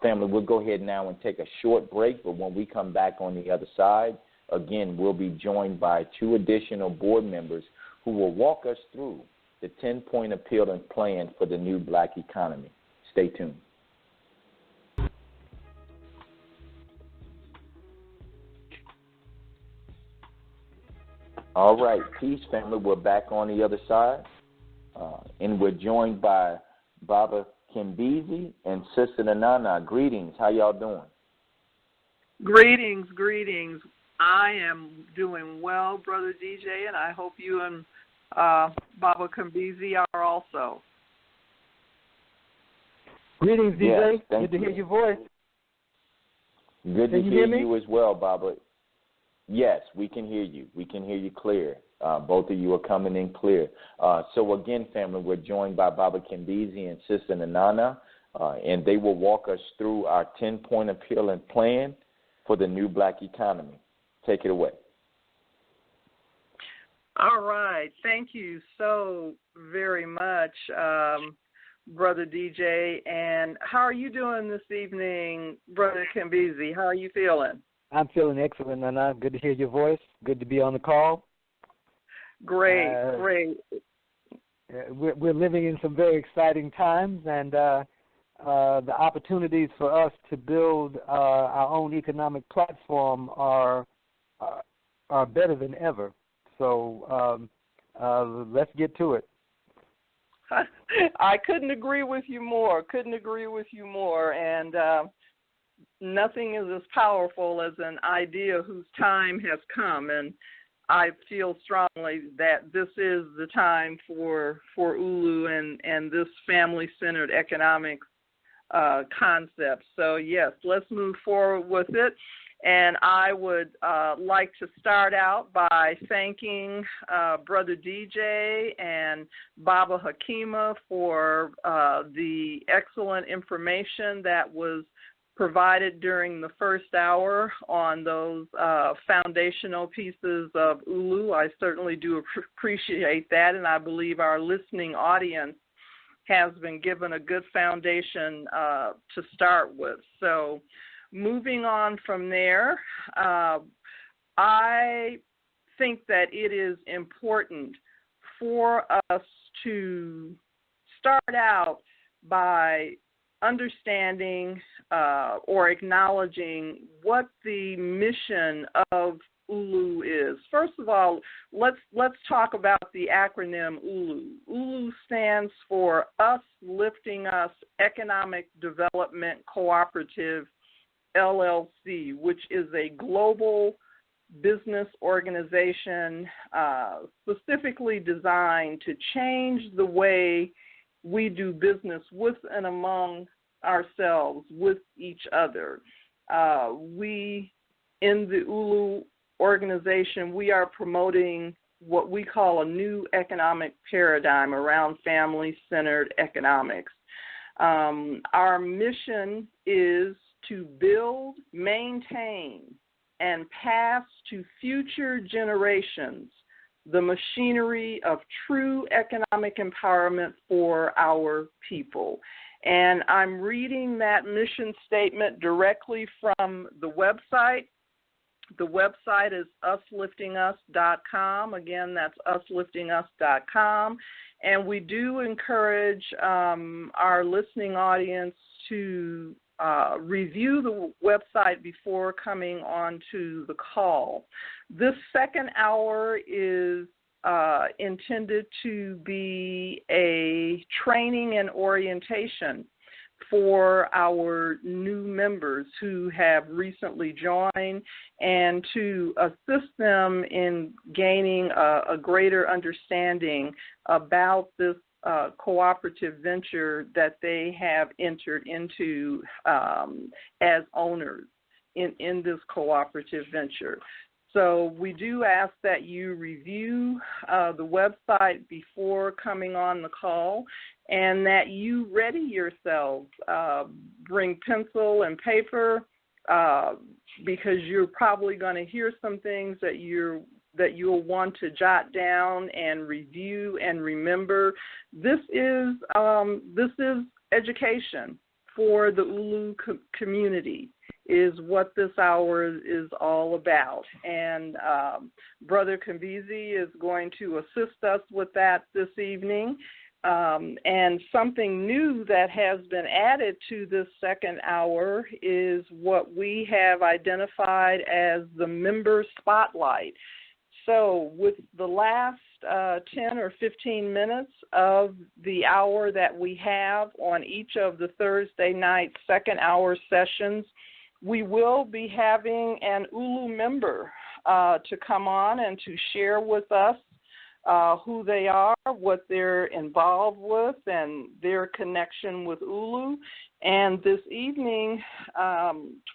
Family, we'll go ahead now and take a short break, but when we come back on the other side, again, we'll be joined by 2 additional board members who will walk us through the 10-point appeal and plan for the new black economy. Stay tuned. All right, peace, family. We're back on the other side, and we're joined by Baba Kimbizi and Sister Nana. Greetings. How y'all doing? Greetings, greetings. I am doing well, Brother DJ, and I hope you and Baba Kimbizi are also. Greetings, DJ. Yes, good to hear your voice. Good to hear you as well, Baba. Yes, we can hear you. We can hear you clear. Both of you are coming in clear. So again, family, we're joined by Baba Kimbizi and Sister Nana, and they will walk us through our 10-point appeal and plan for the new black economy. Take it away. All right. Thank you so very much, Brother DJ. And how are you doing this evening, Brother Kimbizi? How are you feeling? I'm feeling excellent, Nana. Good to hear your voice. Good to be on the call. Great, great. We're living in some very exciting times, and the opportunities for us to build our own economic platform are better than ever. So let's get to it. I couldn't agree with you more. And nothing is as powerful as an idea whose time has come. And I feel strongly that this is the time for ULU and this family-centered economics concept. So, yes, let's move forward with it. And I would like to start out by thanking Brother DJ and Baba Hakima for the excellent information that was provided during the first hour on those foundational pieces of ULU. I certainly do appreciate that, and I believe our listening audience has been given a good foundation to start with. So moving on from there, I think that it is important for us to start out by understanding or acknowledging what the mission of ULU is. First of all, let's talk about the acronym ULU. ULU stands for Us Lifting Us Economic Development Cooperative, LLC, which is a global business organization specifically designed to change the way we do business with and among ourselves with each other. We, in the ULU organization, we are promoting what we call a new economic paradigm around family-centered economics. Our mission is to build, maintain, and pass to future generations the machinery of true economic empowerment for our people. And I'm reading that mission statement directly from the website. The website is usliftingus.com. Again, that's usliftingus.com. And we do encourage our listening audience to review the website before coming on to the call. This second hour is intended to be a training and orientation for our new members who have recently joined, and to assist them in gaining a greater understanding about this cooperative venture that they have entered into as owners in this cooperative venture. So we do ask that you review the website before coming on the call, and that you ready yourselves. Bring pencil and paper, because you're probably going to hear some things that you'll want to jot down and review and remember. This is education for the ULU community, is what this hour is all about. And Brother Kambizi is going to assist us with that this evening. And something new that has been added to this second hour is what we have identified as the member spotlight. So with the last 10 or 15 minutes of the hour that we have on each of the Thursday night second hour sessions, we will be having an ULU member to come on and to share with us who they are, what they're involved with, and their connection with ULU. And this evening,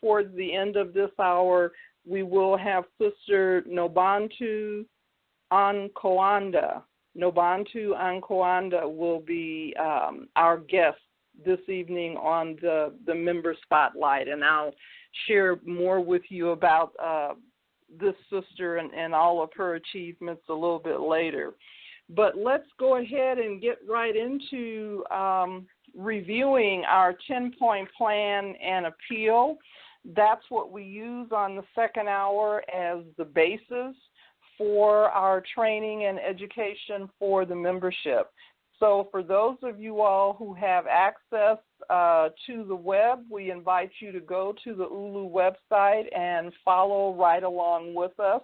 towards the end of this hour, we will have Sister Nobantu Ankoanda. Nobantu Ankoanda will be our guest this evening on the member spotlight, and I'll share more with you about this sister and all of her achievements a little bit later. But let's go ahead and get right into reviewing our 10-point plan and appeal. That's what we use on the second hour as the basis for our training and education for the membership. So for those of you all who have access to the web, we invite you to go to the ULU website and follow right along with us.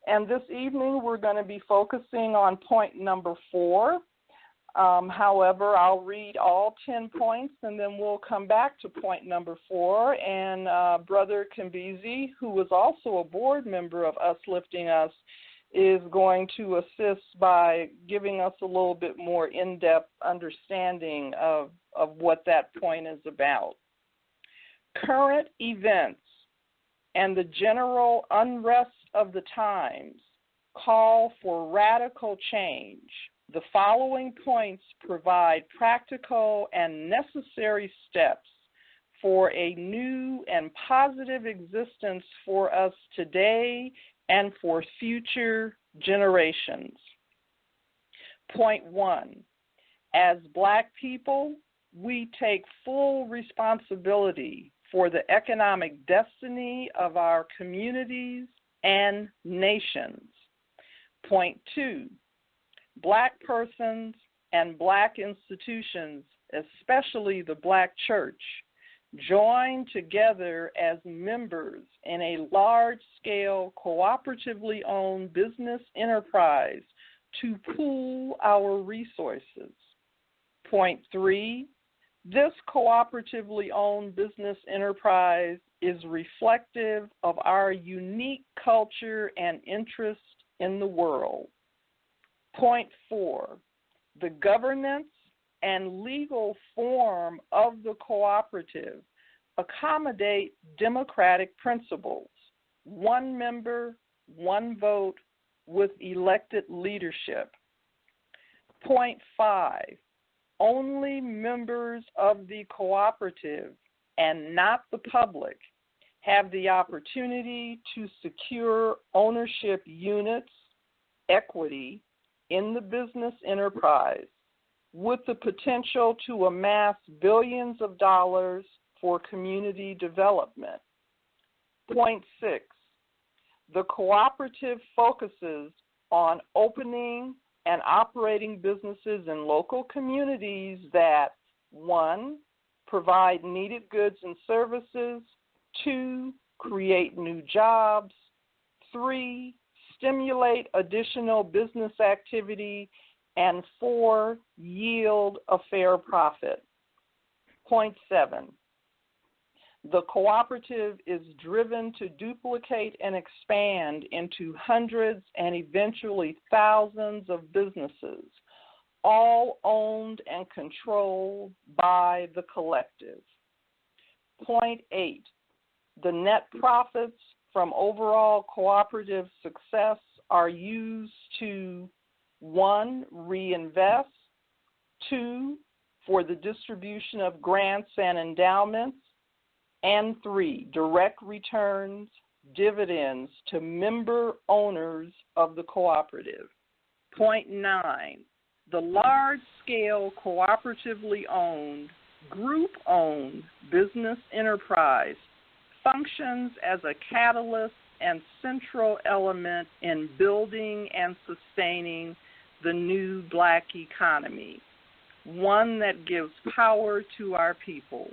And this evening we're going to be focusing on point number 4. However, I'll read all 10 points and then we'll come back to point number 4. And Brother Kambizi, who is also a board member of Us Lifting Us, is going to assist by giving us a little bit more in-depth understanding of what that point is about. Current events and the general unrest of the times call for radical change. The following points provide practical and necessary steps for a new and positive existence for us today and for future generations. Point 1, as Black people, we take full responsibility for the economic destiny of our communities and nations. Point 2, Black persons and Black institutions, especially the Black church, join together as members in a large-scale, cooperatively owned business enterprise to pool our resources. Point 3, this cooperatively owned business enterprise is reflective of our unique culture and interest in the world. Point 4, the governance and legal form of the cooperative accommodate democratic principles, one member, one vote with elected leadership. Point 5, only members of the cooperative and not the public have the opportunity to secure ownership units, equity in the business enterprise, with the potential to amass billions of dollars for community development. Point 6, the cooperative focuses on opening and operating businesses in local communities that, 1, provide needed goods and services, 2, create new jobs, 3, stimulate additional business activity, and 4, yield a fair profit. Point 7, the cooperative is driven to duplicate and expand into hundreds and eventually thousands of businesses, all owned and controlled by the collective. Point 8, the net profits from overall cooperative success are used to, 1, reinvest, 2, for the distribution of grants and endowments, and 3, direct returns, dividends to member owners of the cooperative. Point 9, the large-scale cooperatively owned, group-owned business enterprise functions as a catalyst and central element in building and sustaining the new Black economy, one that gives power to our people.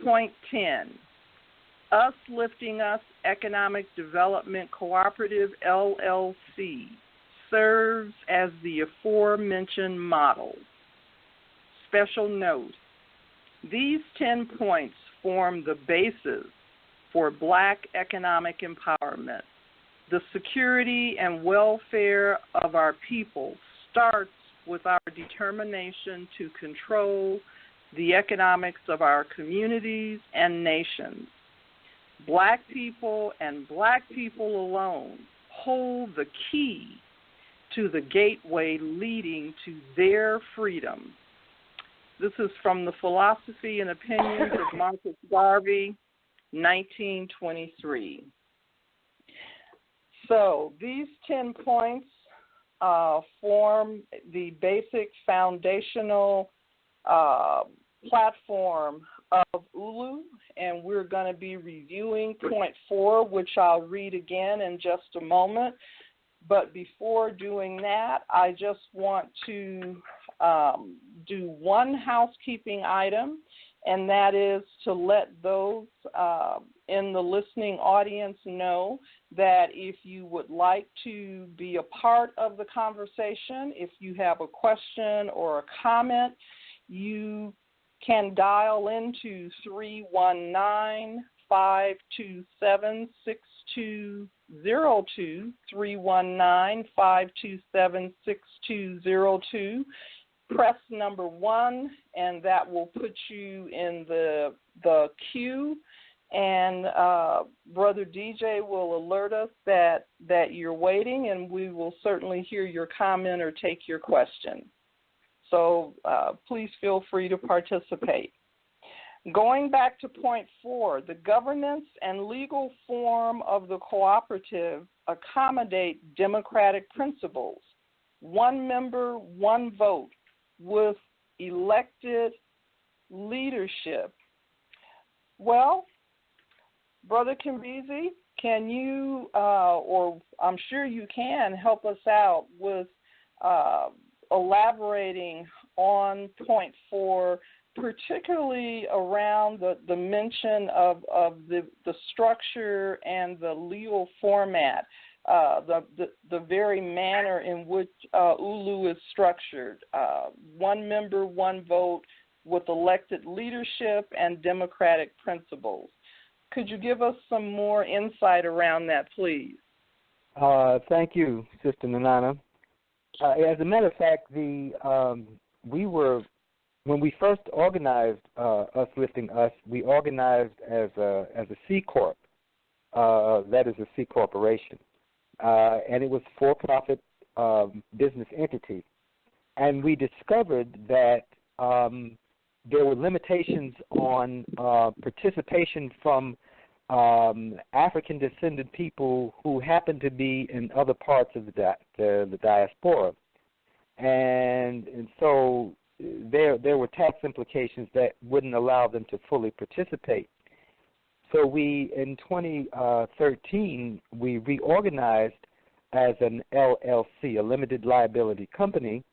Point 10, Us Lifting Us Economic Development Cooperative, LLC, serves as the aforementioned model. Special note, these 10 points form the basis for Black economic empowerment. The security and welfare of our people starts with our determination to control the economics of our communities and nations. Black people and Black people alone hold the key to the gateway leading to their freedom. This is from the Philosophy and Opinions of Marcus Garvey, 1923. So these 10 points form the basic foundational platform of ULU, and we're going to be reviewing point 4, which I'll read again in just a moment. But before doing that, I just want to do one housekeeping item, and that is to let those in the listening audience know that if you would like to be a part of the conversation, if you have a question or a comment, you can dial into 319-527-6202, 319-527-6202. Press number 1, and that will put you in the queue. And Brother DJ will alert us that you're waiting, and we will certainly hear your comment or take your question. So please feel free to participate. Going back to point 4, the governance and legal form of the cooperative accommodate democratic principles. One member, one vote, with elected leadership. Well, Brother Kimbizi, can you, or I'm sure you can, help us out with elaborating on point 4, particularly around the mention of the structure and the legal format, the very manner in which ULU is structured. One member, one vote with elected leadership and democratic principles. Could you give us some more insight around that, please? Thank you, Sister Nanana. As a matter of fact, the when we first organized Us Lifting Us, we organized as a C Corp. That is a C corporation, and it was a for-profit business entity. And we discovered that there were limitations on participation from African descended people who happened to be in other parts of the diaspora, and so there were tax implications that wouldn't allow them to fully participate. So in 2013, we reorganized as an LLC, a limited liability company,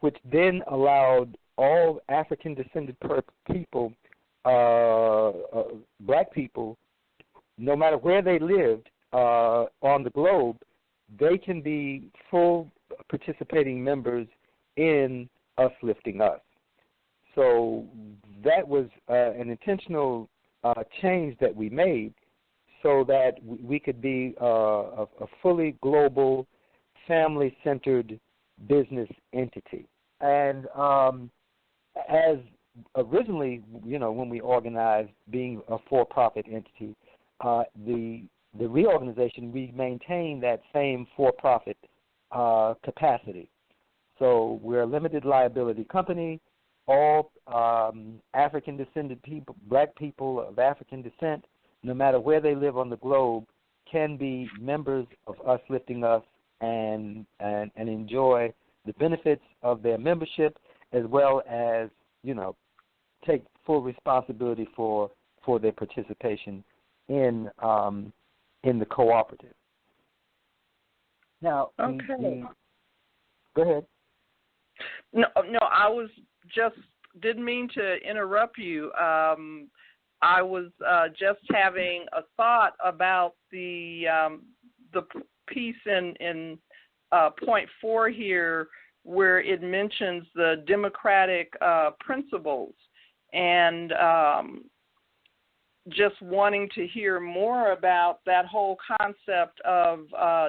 which then allowed all African descended people, black people, no matter where they lived on the globe, they can be full participating members in Us Lifting Us. So that was an intentional change that we made so that we could be a fully global, family-centered business entity. And as originally, when we organized being a for-profit entity, the reorganization, we maintained that same for-profit capacity. So we're a limited liability company. All African descended people, black people of African descent, no matter where they live on the globe, can be members of Us Lifting Us and enjoy the benefits of their membership, as well as take full responsibility for their participation in the cooperative. Now, okay. Go ahead. No, I was just didn't mean to interrupt you. I was just having a thought about the piece in point 4 here, where it mentions the democratic principles, and just wanting to hear more about that whole concept of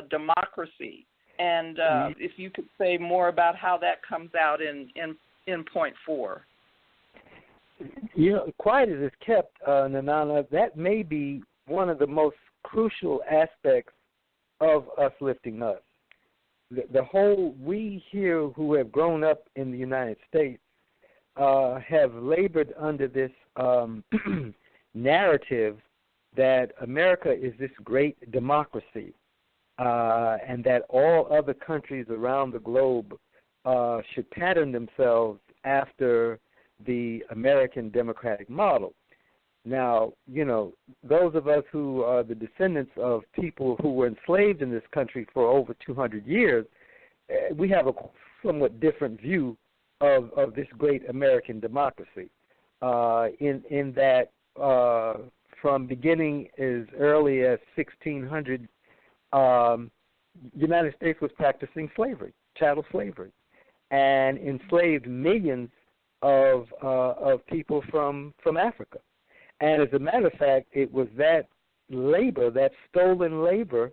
democracy. And if you could say more about how that comes out in point 4. Quiet as it's kept, Nanana, that may be one of the most crucial aspects of Us Lifting Us. The whole, we here who have grown up in the United States have labored under this narrative that America is this great democracy, and that all other countries around the globe should pattern themselves after the American democratic model. Now, those of us who are the descendants of people who were enslaved in this country for over 200 years, we have a somewhat different view of this great American democracy, in that from beginning as early as 1600, United States was practicing slavery, chattel slavery, and enslaved millions of people from Africa. And as a matter of fact, it was that labor, that stolen labor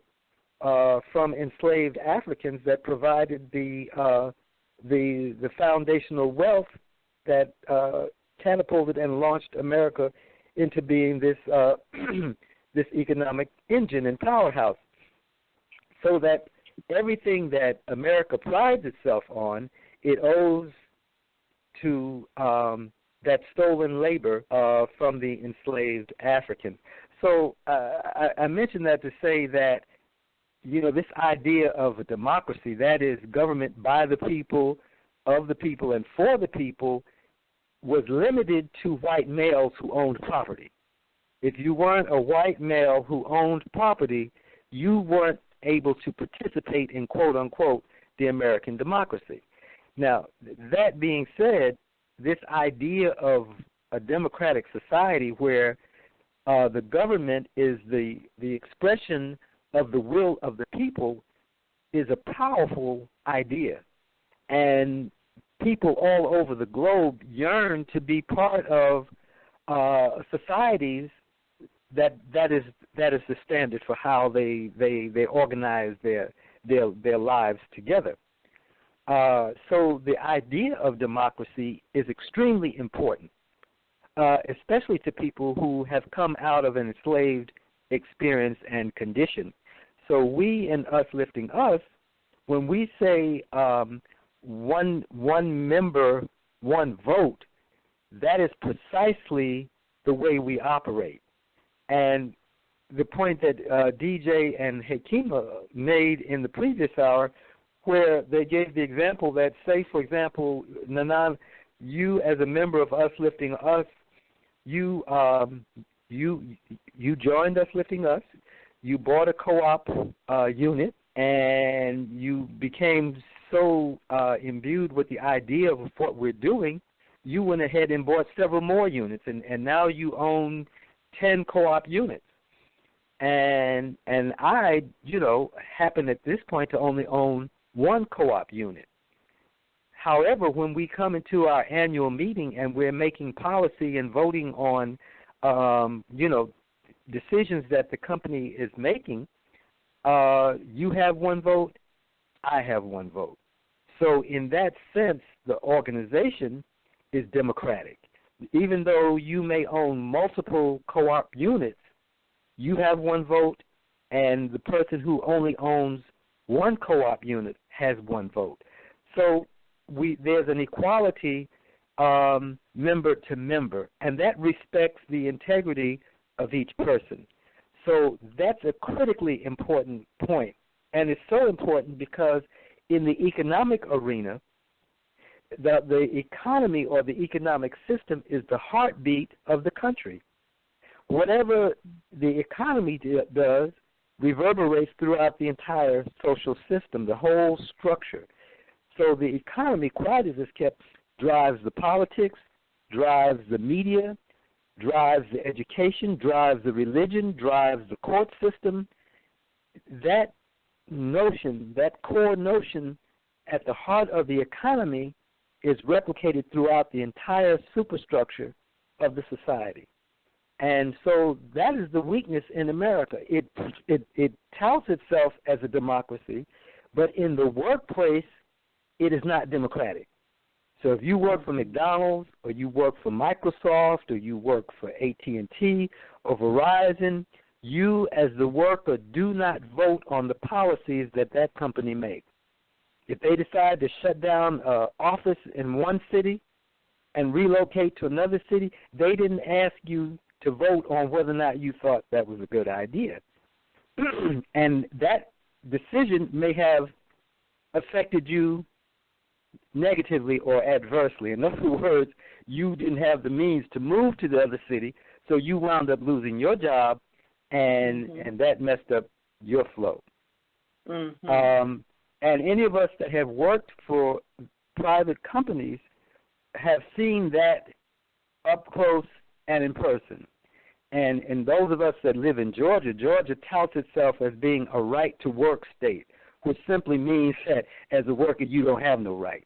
from enslaved Africans, that provided the foundational wealth that catapulted and launched America into being this this economic engine and powerhouse. So that everything that America prides itself on, it owes to that stolen labor from the enslaved Africans. So I mentioned that to say that, this idea of a democracy, that is government by the people, of the people, and for the people, was limited to white males who owned property. If you weren't a white male who owned property, you weren't able to participate in, quote unquote, the American democracy. Now, that being said, this idea of a democratic society where the government is the expression of the will of the people is a powerful idea. And people all over the globe yearn to be part of societies that is the standard for how they organize their lives together. So the idea of democracy is extremely important, especially to people who have come out of an enslaved experience and condition. So we and us lifting us, when we say one member, one vote, that is precisely the way we operate. And the point that DJ and Hakima made in the previous hour, where they gave the example that, say, for example, Nanan, you as a member of Us Lifting Us, you joined Us Lifting Us, you bought a co-op unit, and you became so imbued with the idea of what we're doing, you went ahead and bought several more units, and now you own 10 co-op units. And I, happen at this point to only own one co-op unit. However, when we come into our annual meeting and we're making policy and voting on, decisions that the company is making, you have one vote, I have one vote. So in that sense, the organization is democratic. Even though you may own multiple co-op units, you have one vote, and the person who only owns one co-op unit has one vote. So there's an equality member to member, and that respects the integrity of each person. So that's a critically important point, and it's so important because in the economic arena, the economy or the economic system is the heartbeat of the country. Whatever the economy does reverberates throughout the entire social system, the whole structure. So the economy, quiet as it's kept, drives the politics, drives the media, drives the education, drives the religion, drives the court system. That notion, that core notion at the heart of the economy is replicated throughout the entire superstructure of the society. And so that is the weakness in America. It touts itself as a democracy, but in the workplace, it is not democratic. So if you work for McDonald's or you work for Microsoft or you work for AT&T or Verizon, you as the worker do not vote on the policies that that company makes. If they decide to shut down an office in one city and relocate to another city, they didn't ask you to vote on whether or not you thought that was a good idea. And that decision may have affected you negatively or adversely. In other words, you didn't have the means to move to the other city, so you wound up losing your job, and that messed up your flow. Mm-hmm. And any of us that have worked for private companies have seen that up close and in person. And those of us that live in Georgia, Georgia touts itself as being a right-to-work state, which simply means that as a worker you don't have no rights.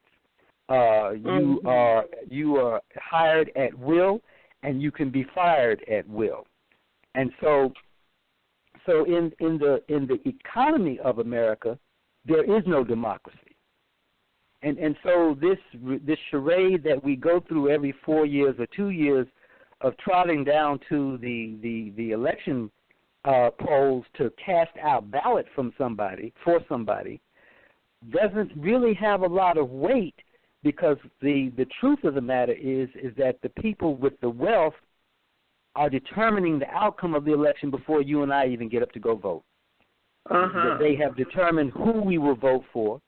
You are hired at will, and you can be fired at will. And so in the economy of America, there is no democracy. And so this charade that we go through every 4 years or 2 years of trotting down to the election polls to cast our ballot for somebody doesn't really have a lot of weight, because the truth of the matter is that the people with the wealth are determining the outcome of the election before you and I even get up to go vote. They have determined who we will vote for.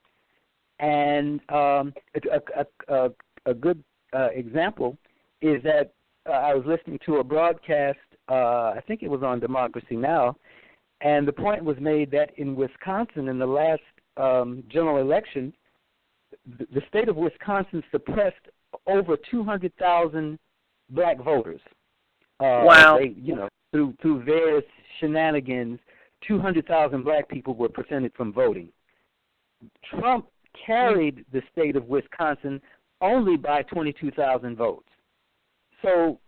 And a good example is that I was listening to a broadcast, I think it was on Democracy Now!, and the point was made that in Wisconsin, in the last general election, the state of Wisconsin suppressed over 200,000 black voters. Wow. They, through various shenanigans, 200,000 black people were prevented from voting. Trump carried the state of Wisconsin only by 22,000 votes. So,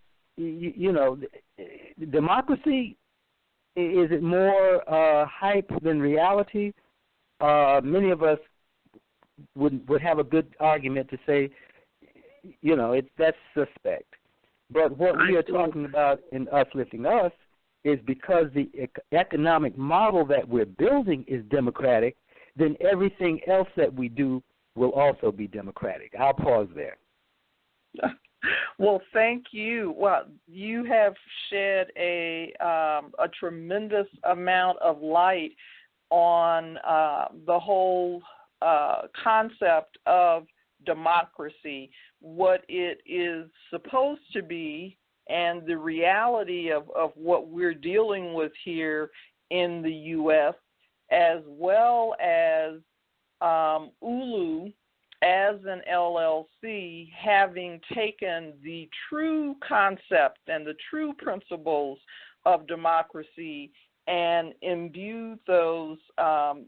democracy, is it more hype than reality? Many of us would have a good argument to say, that's suspect. But what we are talking about in Us Lifting Us is because the economic model that we're building is democratic, then everything else that we do will also be democratic. I'll pause there. Well, thank you. Well, you have shed a tremendous amount of light on the whole concept of democracy, what it is supposed to be, and the reality of what we're dealing with here in the U.S., as well as ULU as an LLC having taken the true concept and the true principles of democracy and imbued those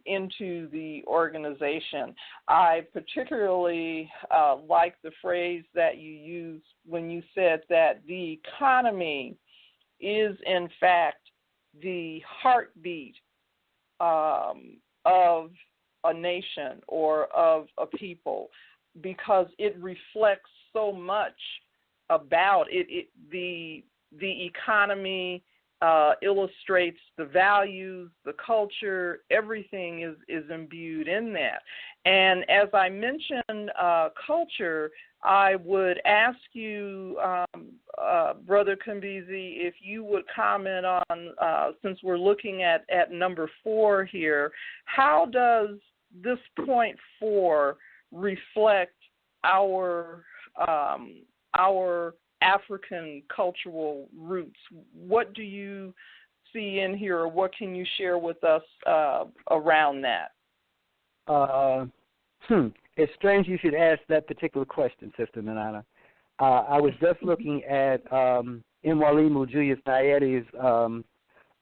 into the organization. I particularly like the phrase that you used when you said that the economy is, in fact, the heartbeat of a nation or of a people, because it reflects so much about it. The economy illustrates the values, the culture, everything is imbued in that. And as I mentioned culture, I would ask you, Brother Kimbizi, if you would comment on, since we're looking at number 4 here, how does this point 4 reflect our African cultural roots? What do you see in here, or what can you share with us around that? It's strange you should ask that particular question, Sister Nanana. I was just looking at Mwalimu Julius Nyerere's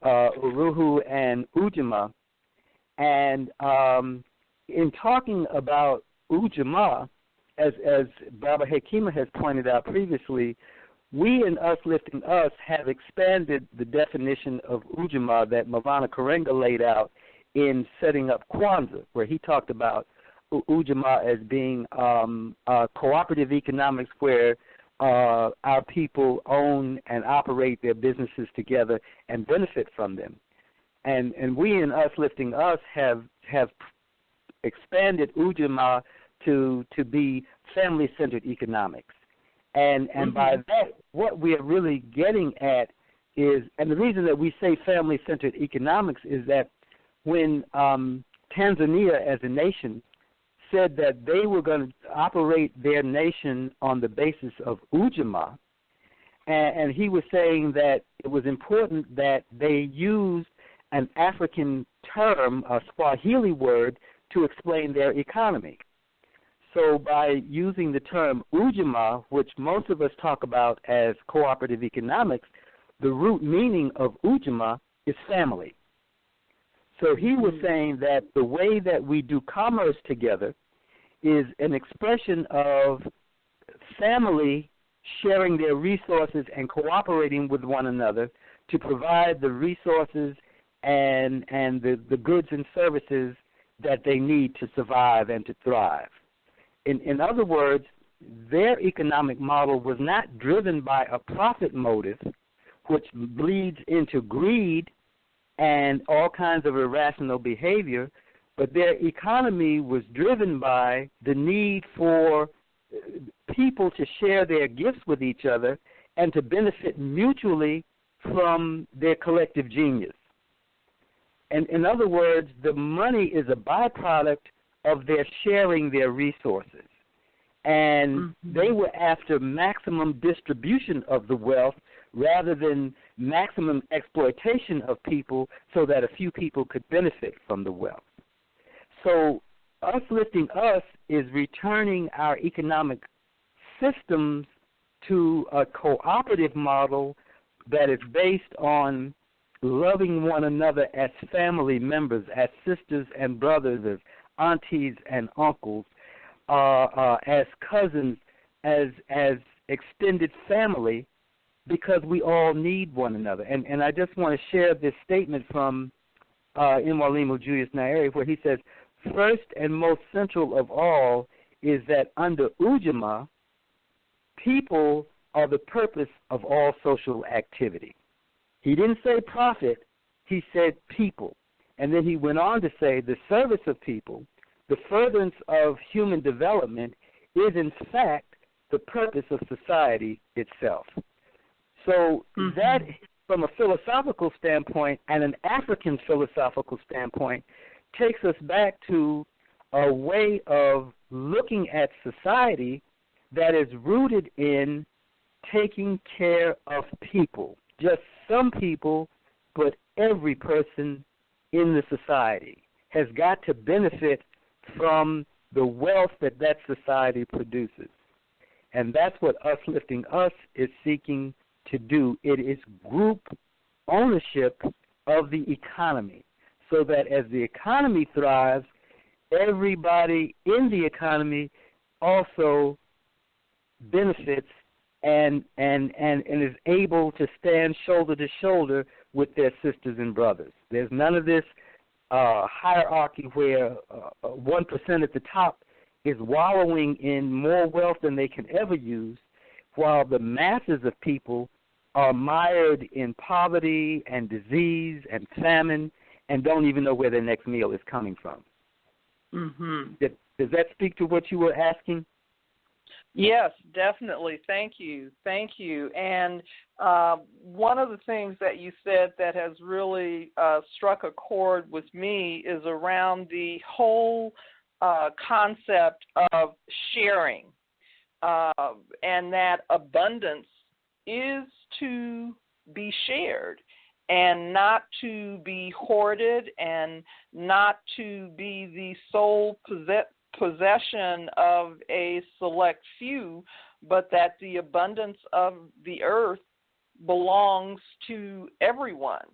Uruhu and Ujamaa, and in talking about Ujamaa, as Baba Hekima has pointed out previously, we in Us Lifting Us have expanded the definition of Ujamaa that Maulana Karenga laid out in setting up Kwanzaa, where he talked about Ujamaa as being cooperative economics where our people own and operate their businesses together and benefit from them. And we in Us Lifting Us have expanded Ujamaa to be family-centered economics. And by that, what we are really getting at is, and the reason that we say family-centered economics is that when Tanzania as a nation said that they were going to operate their nation on the basis of Ujamaa, and he was saying that it was important that they used an African term, a Swahili word, to explain their economy. So by using the term Ujamaa, which most of us talk about as cooperative economics, the root meaning of Ujamaa is family. So he was saying that the way that we do commerce together is an expression of family sharing their resources and cooperating with one another to provide the resources and the goods and services that they need to survive and to thrive. In other words, their economic model was not driven by a profit motive, which bleeds into greed and all kinds of irrational behavior, but their economy was driven by the need for people to share their gifts with each other and to benefit mutually from their collective genius. And in other words, the money is a byproduct of their sharing their resources. And they were after maximum distribution of the wealth rather than maximum exploitation of people so that a few people could benefit from the wealth. So Us Lifting Us is returning our economic systems to a cooperative model that is based on loving one another as family members, as sisters and brothers, as aunties and uncles, as cousins, as extended family, because we all need one another. And I just want to share this statement from Mwalimu Julius Nyerere, where he says, first and most central of all is that under Ujamaa, people are the purpose of all social activity. He didn't say profit, he said people. And then he went on to say the service of people, the furtherance of human development, is in fact the purpose of society itself. So that, from a philosophical standpoint and an African philosophical standpoint, takes us back to a way of looking at society that is rooted in taking care of people. Just some people, but every person in the society has got to benefit from the wealth that that society produces. And that's what Uplifting Us is seeking to do. It is group ownership of the economy, so that as the economy thrives, everybody in the economy also benefits and is able to stand shoulder to shoulder with their sisters and brothers. There's none of this hierarchy where 1% at the top is wallowing in more wealth than they can ever use, while the masses of people are mired in poverty and disease and famine and don't even know where their next meal is coming from. Does that speak to what you were asking? Yes, definitely. Thank you. Thank you. And one of the things that you said that has really struck a chord with me is around the whole concept of sharing, and that abundance is to be shared and not to be hoarded and not to be the sole possession of a select few, but that the abundance of the earth belongs to everyone.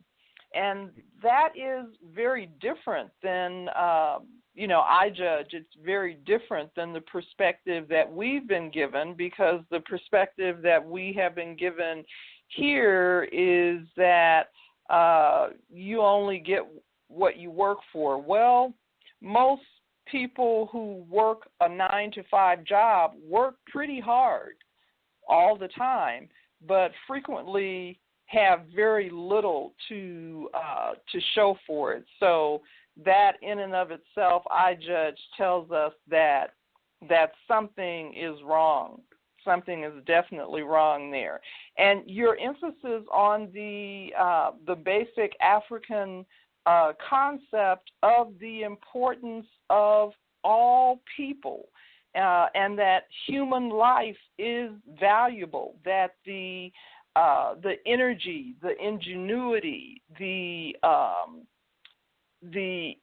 And that is very different than, I judge it's very different than the perspective that we've been given, because the perspective that we have been given here is that you only get what you work for. Well, most people who work a 9-to-5 job work pretty hard all the time, but frequently have very little to show for it. So that in and of itself, I judge, tells us that something is wrong. Something is definitely wrong there. And your emphasis on the basic African concept of the importance of all people, and that human life is valuable, that the energy, the ingenuity, the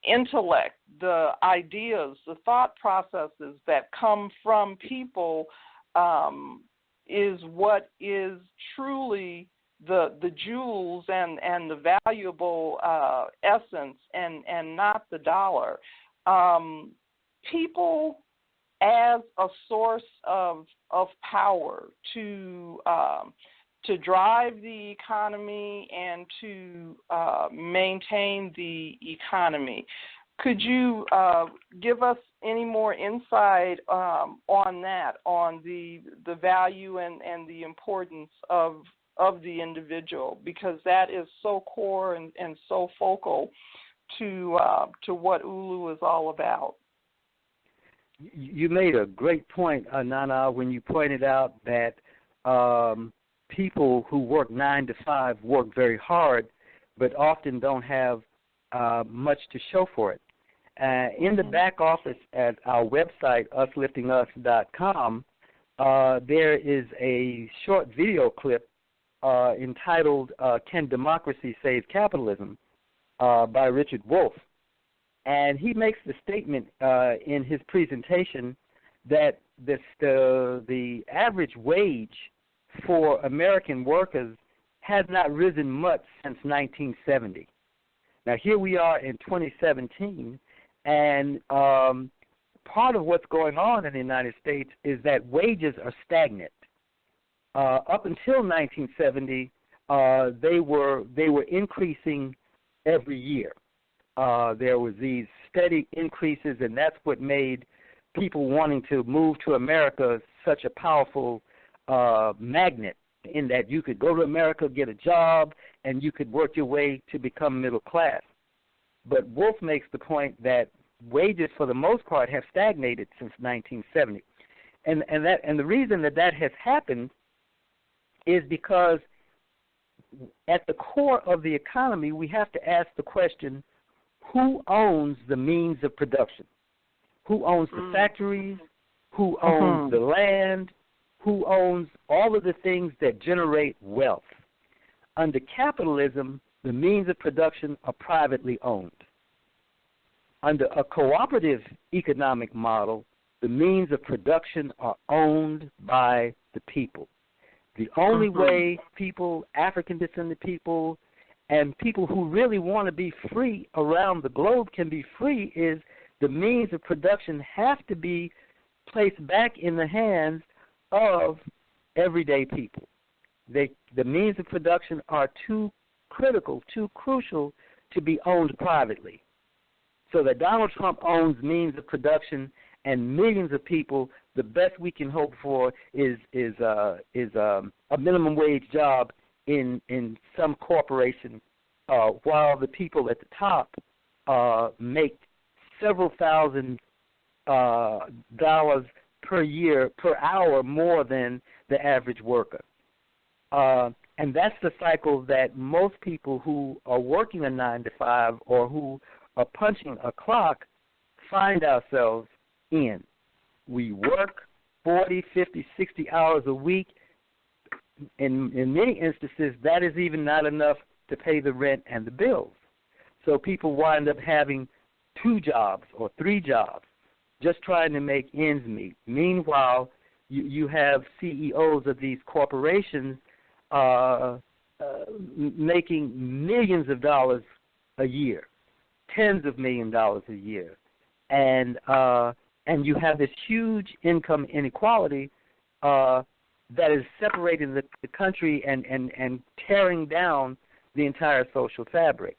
intellect, the ideas, the thought processes that come from people is what is truly the jewels and the valuable essence, and not the dollar. People as a source of power to drive the economy and to maintain the economy. Could you give us any more insight on that, on the value and the importance of the individual, because that is so core and so focal to what ULU is all about? You made a great point, Nana, when you pointed out that people who work 9 to 5 work very hard, but often don't have much to show for it. In the back office at our website, upliftingus.com, there is a short video clip entitled Can Democracy Save Capitalism? By Richard Wolff. And he makes the statement in his presentation that the average wage for American workers has not risen much since 1970. Now, here we are in 2017, and part of what's going on in the United States is that wages are stagnant. Up until 1970, they were increasing every year. there was these steady increases, and that's what made people wanting to move to America such a powerful magnet, in that you could go to America, get a job, and you could work your way to become middle class. But Wolf makes the point that wages, for the most part, have stagnated since 1970. And the reason that has happened is because at the core of the economy, we have to ask the question, who owns the means of production? Who owns the factories? Who owns the land? Who owns all of the things that generate wealth? Under capitalism, the means of production are privately owned. Under a cooperative economic model, the means of production are owned by the people. The only way people, African-descended people, and people who really want to be free around the globe can be free is the means of production have to be placed back in the hands of everyday people. The means of production are too critical, too crucial to be owned privately. So that Donald Trump owns means of production and millions of people, the best we can hope for is a minimum wage job in some corporation, while the people at the top make several thousand dollars per year, per hour, more than the average worker. And that's the cycle that most people who are working a 9-to-5 or who are punching a clock find ourselves in. We work 40, 50, 60 hours a week. In many instances, that is even not enough to pay the rent and the bills. So people wind up having 2 jobs or 3 jobs, just trying to make ends meet. Meanwhile, you have CEOs of these corporations making millions of dollars a year, tens of millions of dollars a year, and you have this huge income inequality that is separating the country and tearing down the entire social fabric.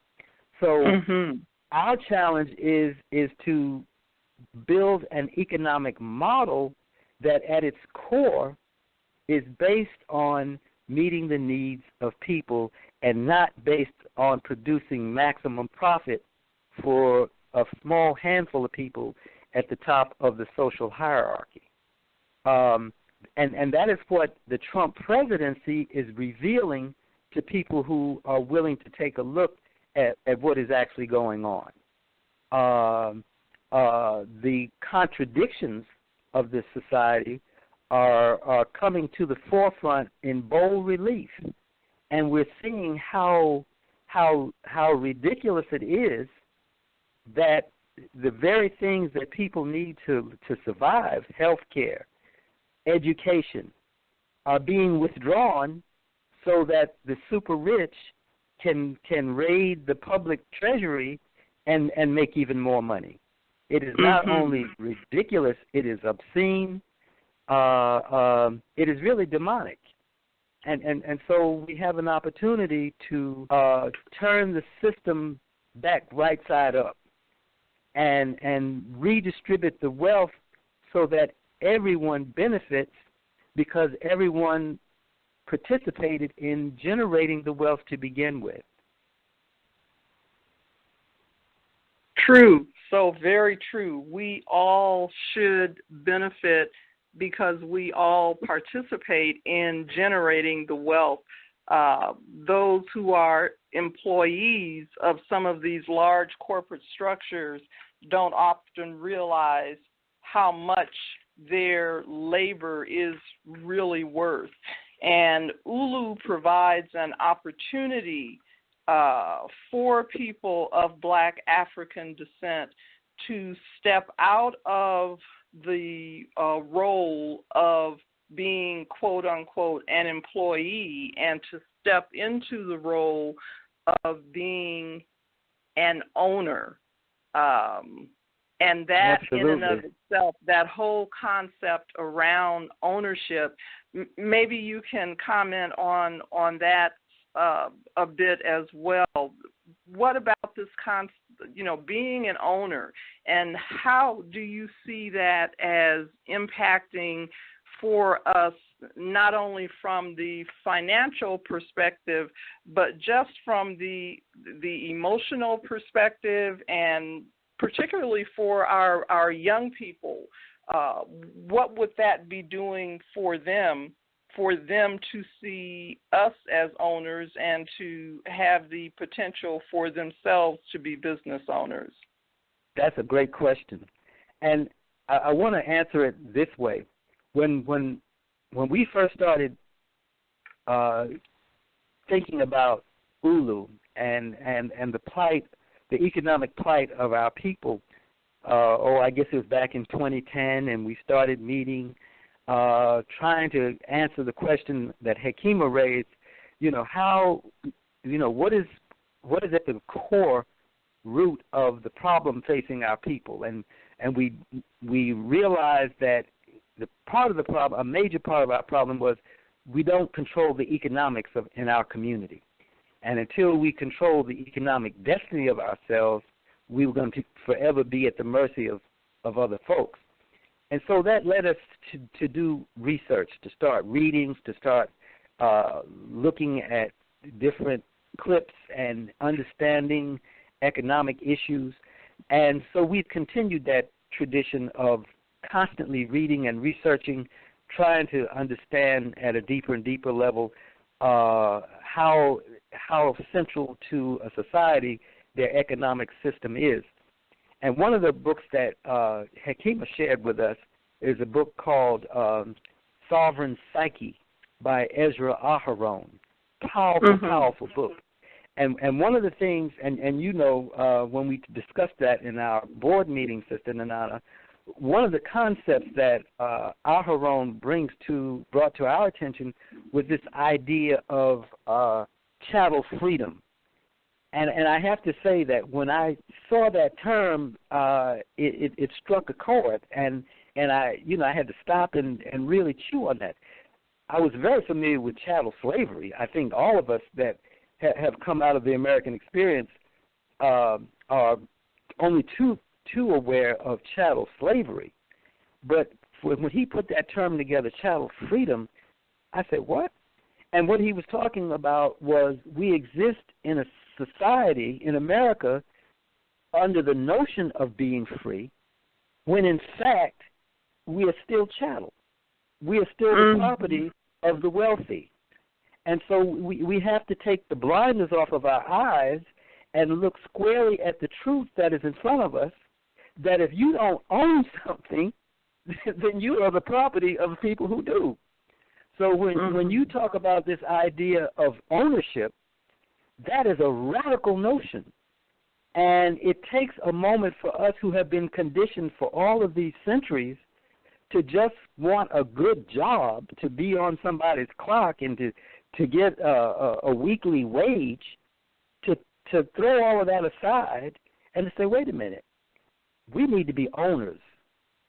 So our challenge is to build an economic model that at its core is based on meeting the needs of people and not based on producing maximum profit for a small handful of people at the top of the social hierarchy. And that is what the Trump presidency is revealing to people who are willing to take a look at what is actually going on. The contradictions of this society are coming to the forefront in bold relief, and we're seeing how ridiculous it is that the very things that people need to survive, health care, education, are being withdrawn so that the super rich can raid the public treasury and make even more money. It is not only ridiculous, it is obscene. It is really demonic. And so we have an opportunity to turn the system back right side up and redistribute the wealth so that everyone benefits because everyone participated in generating the wealth to begin with. True. So very true. We all should benefit because we all participate in generating the wealth. Those who are employees of some of these large corporate structures don't often realize how much their labor is really worth. And ULU provides an opportunity for people of Black African descent to step out of the role of being, quote unquote, an employee and to step into the role of being an owner. And that Absolutely. in and of itself, that whole concept around ownership, maybe you can comment on that a bit as well. What about this being an owner, and how do you see that as impacting for us, not only from the financial perspective, but just from the emotional perspective, and particularly for our young people? What would that be doing for them to see us as owners and to have the potential for themselves to be business owners? That's a great question. And I want to answer it this way. When we first started thinking about ULU and the plight, the economic plight of our people, I guess it was back in 2010, and we started meeting, trying to answer the question that Kimura raised. What is at the core root of the problem facing our people, and we realized that a major part of our problem was we don't control the economics in our community, and until we control the economic destiny of ourselves, we were going to forever be at the mercy of other folks. And so that led us to do research, to start readings, to start looking at different clips and understanding economic issues. And so we've continued that tradition of constantly reading and researching, trying to understand at a deeper and deeper level how central to a society their economic system is. And one of the books that Kimura shared with us is a book called Sovereign Psyche by Ezra Aharon. Powerful book. And one of the things, and when we discussed that in our board meeting, Sister Nanana, one of the concepts that Aharon brought to our attention was this idea of chattel freedom. And I have to say that when I saw that term, it struck a chord, and I had to stop and really chew on that. I was very familiar with chattel slavery. I think all of us that have come out of the American experience are only too aware of chattel slavery. But when he put that term together, chattel freedom, I said, what? And what he was talking about was we exist in a society in America under the notion of being free, when in fact we are still chattel. We are still the property of the wealthy. And so we have to take the blinders off of our eyes and look squarely at the truth that is in front of us, that if you don't own something, then you are the property of people who do. So when you talk about this idea of ownership, that is a radical notion. And it takes a moment for us who have been conditioned for all of these centuries to just want a good job, to be on somebody's clock, and to get a weekly wage, to throw all of that aside and to say, wait a minute, we need to be owners.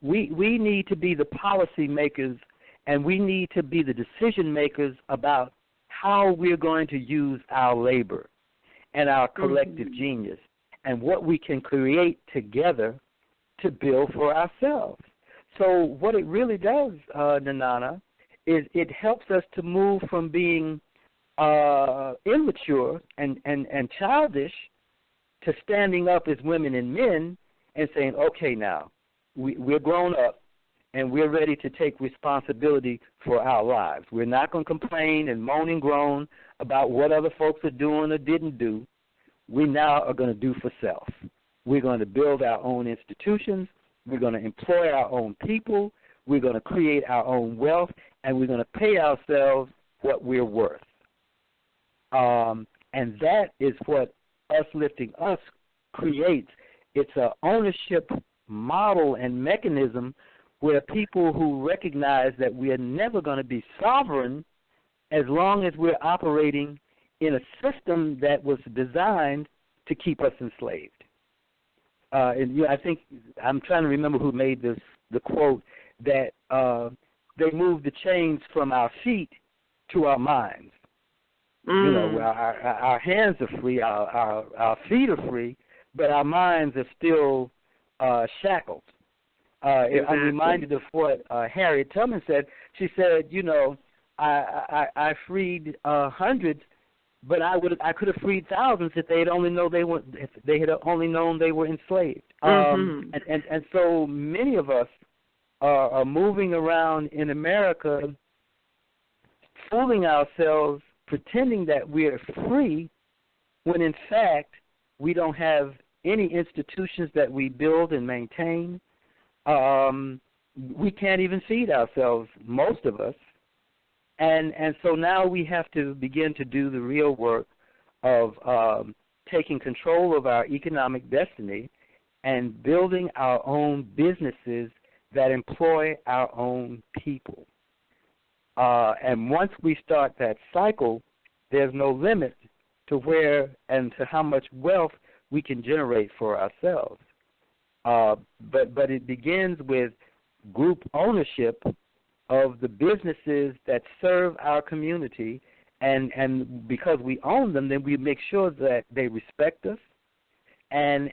We need to be the policy makers, and we need to be the decision makers about how we're going to use our labor and our collective genius and what we can create together to build for ourselves. So what it really does, Nanana, is it helps us to move from being immature and childish to standing up as women and men and saying, okay, now, we're grown up, and we're ready to take responsibility for our lives. We're not going to complain and moan and groan about what other folks are doing or didn't do. We now are going to do for self. We're going to build our own institutions. We're going to employ our own people. We're going to create our own wealth, and we're going to pay ourselves what we're worth. And that is what Us Lifting Us creates. It's an ownership model and mechanism where people who recognize that we are never going to be sovereign as long as we're operating in a system that was designed to keep us enslaved. I think I'm trying to remember who made the quote that they moved the chains from our feet to our minds. Our hands are free, our feet are free, but our minds are still shackled. Exactly. I'm reminded of what Harriet Tubman said. She said, you know, I freed hundreds, but I could have freed thousands if they had only known they were enslaved. Mm-hmm. And so many of us are moving around in America, fooling ourselves, pretending that we are free, when in fact we don't have any institutions that we build and maintain. We can't even feed ourselves, most of us. And so now we have to begin to do the real work of taking control of our economic destiny and building our own businesses that employ our own people. And once we start that cycle, there's no limit to where and to how much wealth we can generate for ourselves. But it begins with group ownership of the businesses that serve our community, and because we own them, then we make sure that they respect us, and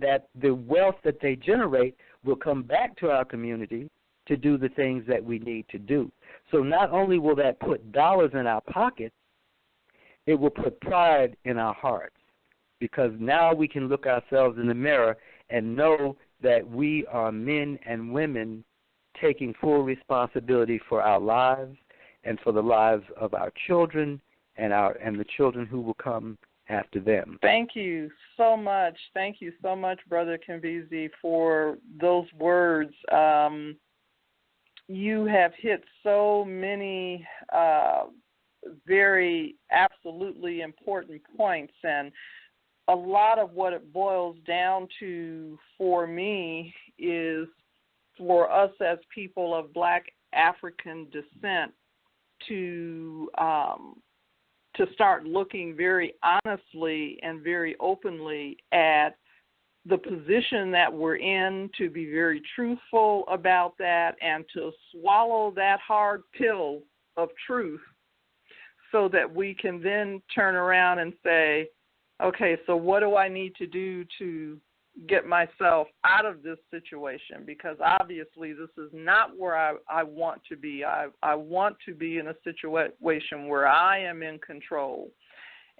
that the wealth that they generate will come back to our community to do the things that we need to do. So not only will that put dollars in our pockets, it will put pride in our hearts, because now we can look ourselves in the mirror and know that we are men and women taking full responsibility for our lives and for the lives of our children and the children who will come after them. Thank you so much. Thank you so much, Brother Kimbizi, for those words. You have hit so many very absolutely important points, and a lot of what it boils down to for me is for us as people of Black African descent to start looking very honestly and very openly at the position that we're in, to be very truthful about that, and to swallow that hard pill of truth so that we can then turn around and say, okay, so what do I need to do to get myself out of this situation? Because obviously this is not where I want to be. I want to be in a situation where I am in control,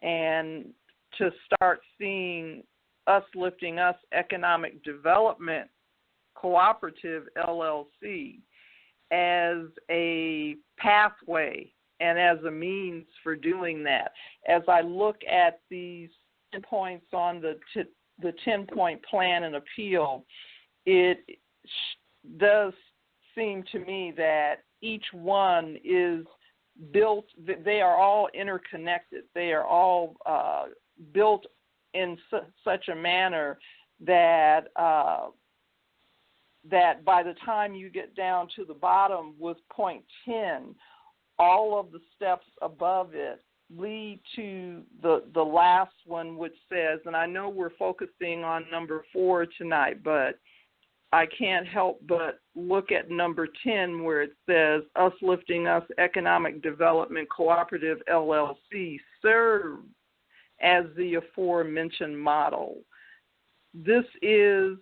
and to start seeing Us Lifting Us Economic Development Cooperative, LLC, as a pathway and as a means for doing that. As I look at these 10 points on the 10-point plan and appeal, it does seem to me that each one is built, they are all interconnected. They are all built in such a manner that that by the time you get down to the bottom with point 10, all of the steps above it lead to the last one, which says, and I know we're focusing on number 4 tonight, but I can't help but look at number 10 where it says, Us Lifting Us Economic Development Cooperative, LLC, serve as the aforementioned model. This is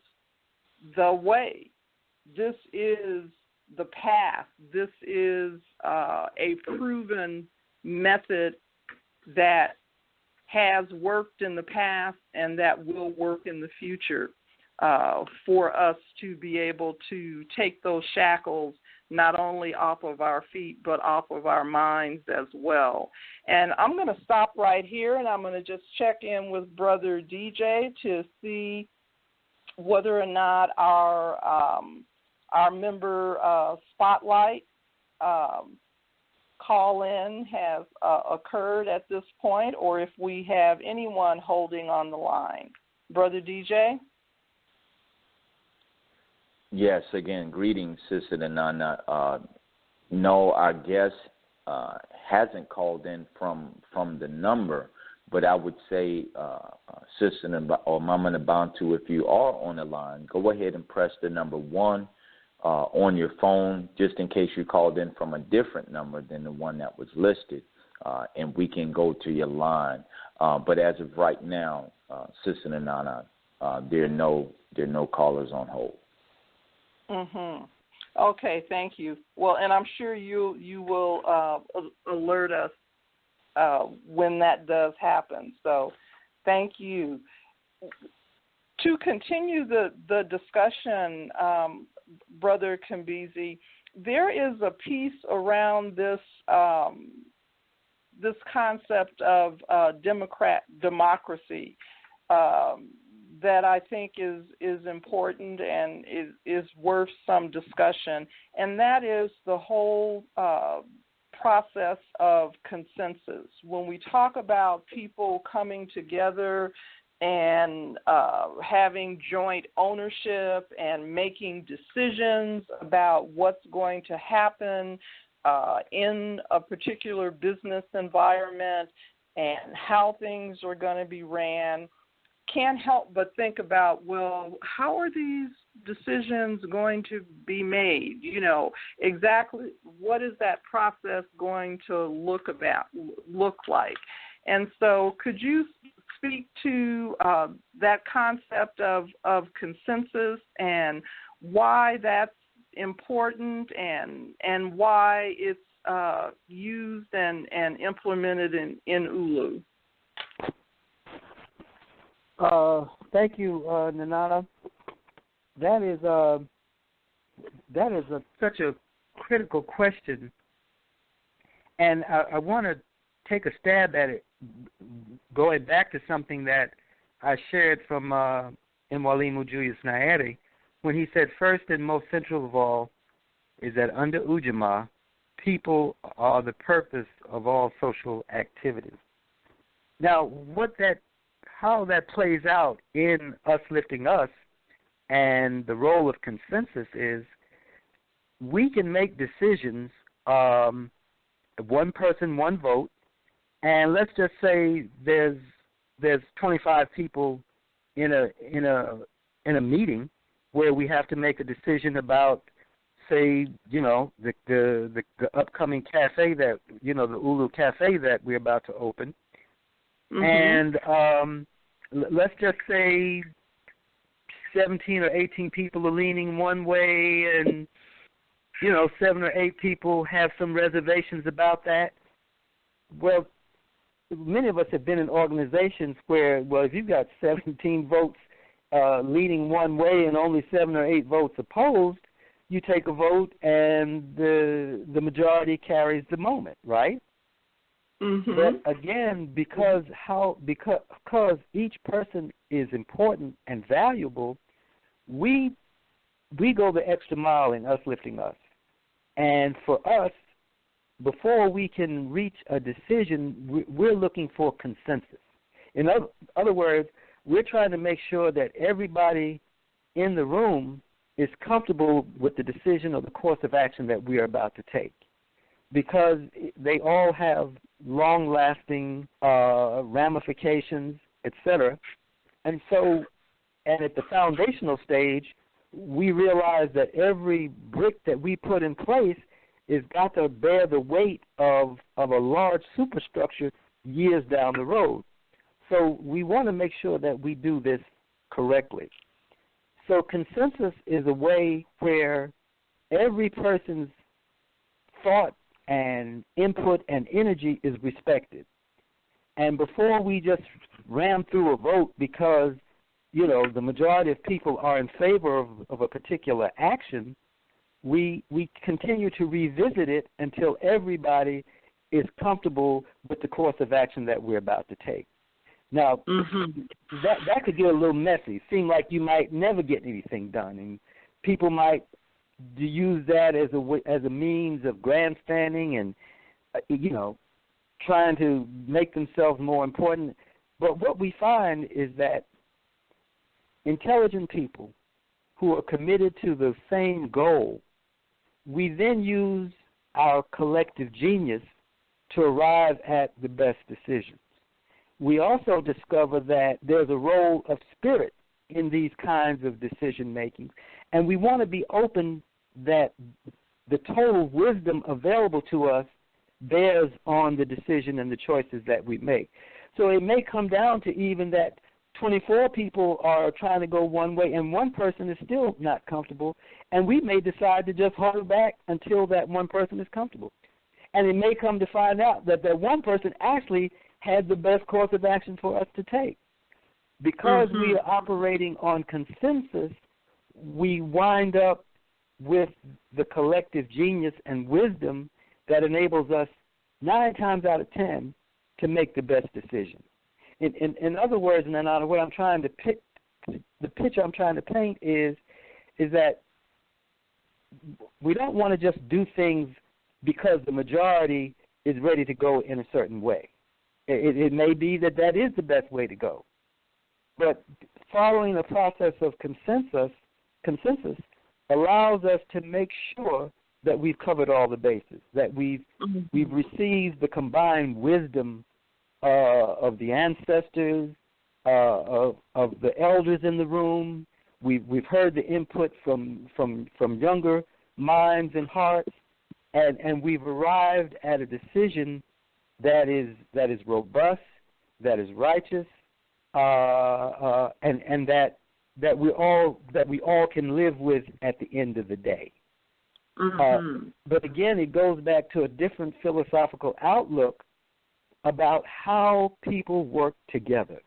the way. This is the path. This is a proven method that has worked in the past and that will work in the future for us to be able to take those shackles not only off of our feet but off of our minds as well. And I'm going to stop right here, and I'm going to just check in with Brother DJ to see whether or not our member spotlight call-in has occurred at this point, or if we have anyone holding on the line. Brother DJ? Yes, again, greetings, Sister Nana. No, our guest hasn't called in from the number, but I would say, Sister or Mama Nabantu, if you are on the line, go ahead and press the number 1 on your phone, just in case you called in from a different number than the one that was listed, and we can go to your line. But as of right now, Sister Nana, there are no callers on hold. Mhm. Okay, thank you. Well, and I'm sure you will alert us when that does happen. So, thank you. To continue the discussion, Brother Kimbizi, there is a piece around this this concept of democracy that I think is important and is worth some discussion, and that is the whole process of consensus. When we talk about people coming together and having joint ownership and making decisions about what's going to happen in a particular business environment and how things are going to be ran, can't help but think about, well, how are these decisions going to be made? You know, exactly what is that process going to look like? And so could you speak to that concept of consensus and why that's important and why it's used and implemented in ULU? Thank you, Nanana. That is such a critical question, and I want to take a stab at it, going back to something that I shared from Mwalimu Julius Nyerere, when he said, first and most central of all is that under Ujamaa, people are the purpose of all social activities. Now, how that plays out in Us Lifting Us and the role of consensus is we can make decisions, one person, one vote, and let's just say there's 25 people in a meeting where we have to make a decision about, say, the upcoming cafe that, the ULU Cafe that we're about to open. Mm-hmm. And let's just say 17 or 18 people are leaning one way and, 7 or 8 people have some reservations about that. Well, many of us have been in organizations where, if you've got 17 votes leaning one way and only 7 or 8 votes opposed, you take a vote and the majority carries the moment, right? Mm-hmm. But again, because each person is important and valuable, we go the extra mile in Us Lifting Us. And for us, before we can reach a decision, we're looking for consensus. In other words, we're trying to make sure that everybody in the room is comfortable with the decision or the course of action that we are about to take, because they all have long-lasting ramifications, etc. And so, and at the foundational stage, we realize that every brick that we put in place is got to bear the weight of a large superstructure years down the road. So we want to make sure that we do this correctly. So consensus is a way where every person's thought and input and energy is respected. And before we just ram through a vote because, the majority of people are in favor of a particular action, we continue to revisit it until everybody is comfortable with the course of action that we're about to take. Now, mm-hmm. that could get a little messy. Seem like you might never get anything done, and people might use that as a means of grandstanding and trying to make themselves more important. But what we find is that intelligent people who are committed to the same goal, we then use our collective genius to arrive at the best decisions. We also discover that there's a role of spirit in these kinds of decision-making, and we want to be open that the total wisdom available to us bears on the decision and the choices that we make. So it may come down to even that 24 people are trying to go one way and one person is still not comfortable, and we may decide to just hold back until that one person is comfortable. And it may come to find out that that one person actually had the best course of action for us to take. Because we are operating on consensus, we wind up with the collective genius and wisdom that enables us 9 times out of 10 to make the best decision. In other words, and then the way I'm trying to pick, the picture I'm trying to paint is that we don't want to just do things because the majority is ready to go in a certain way. It may be that that is the best way to go. But following the process of consensus allows us to make sure that we've covered all the bases, that we've received the combined wisdom of the ancestors, of the elders in the room. We've heard the input from younger minds and hearts, and we've arrived at a decision that is robust, that is righteous, and that we all can live with at the end of the day. But again, it goes back to a different philosophical outlook about how people work together.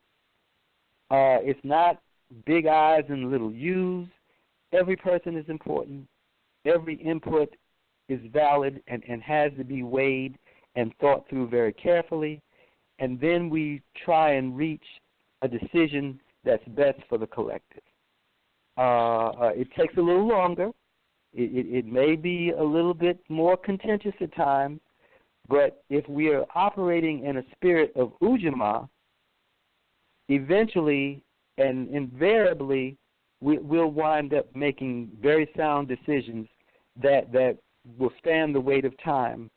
It's not big I's and little U's. Every person is important. Every input is valid and has to be weighed and thought through very carefully. And then we try and reach a decision that's best for the collective. It takes a little longer. It may be a little bit more contentious at times, but if we are operating in a spirit of Ujamaa, eventually and invariably we'll wind up making very sound decisions that will stand the weight of time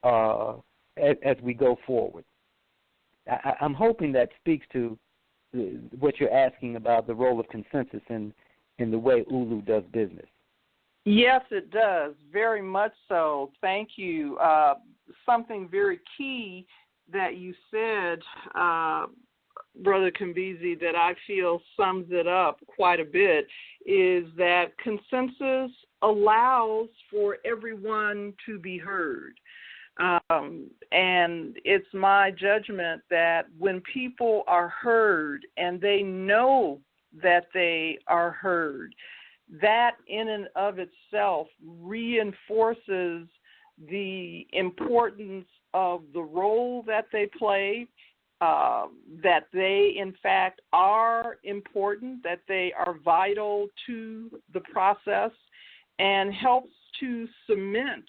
as we go forward. I'm hoping that speaks to what you're asking about the role of consensus in the way ULU does business. Yes, it does, very much so. Thank you. Something very key that you said, Brother Kimbizi, that I feel sums it up quite a bit is that consensus allows for everyone to be heard. And it's my judgment that when people are heard and they know that they are heard, that in and of itself reinforces the importance of the role that they play, that they, in fact, are important, that they are vital to the process, and helps to cement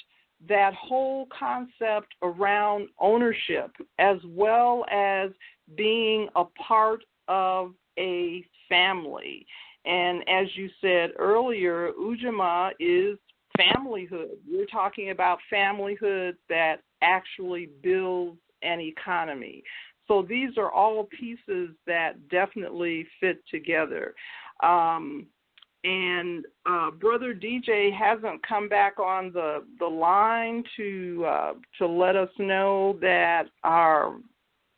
that whole concept around ownership as well as being a part of a family. And as you said earlier, Ujamaa is familyhood. We're talking about familyhood that actually builds an economy. So these are all pieces that definitely fit together. And Brother DJ hasn't come back on the line to let us know that our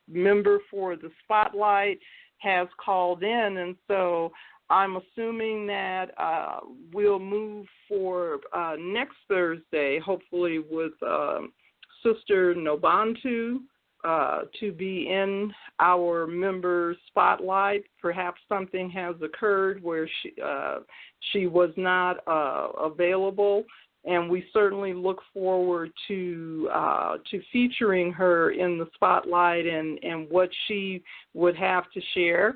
member for the Spotlight has called in, and so I'm assuming that we'll move for next Thursday, hopefully with Sister Nobantu to be in our member spotlight. Perhaps something has occurred where she was not available, and we certainly look forward to featuring her in the spotlight and what she would have to share.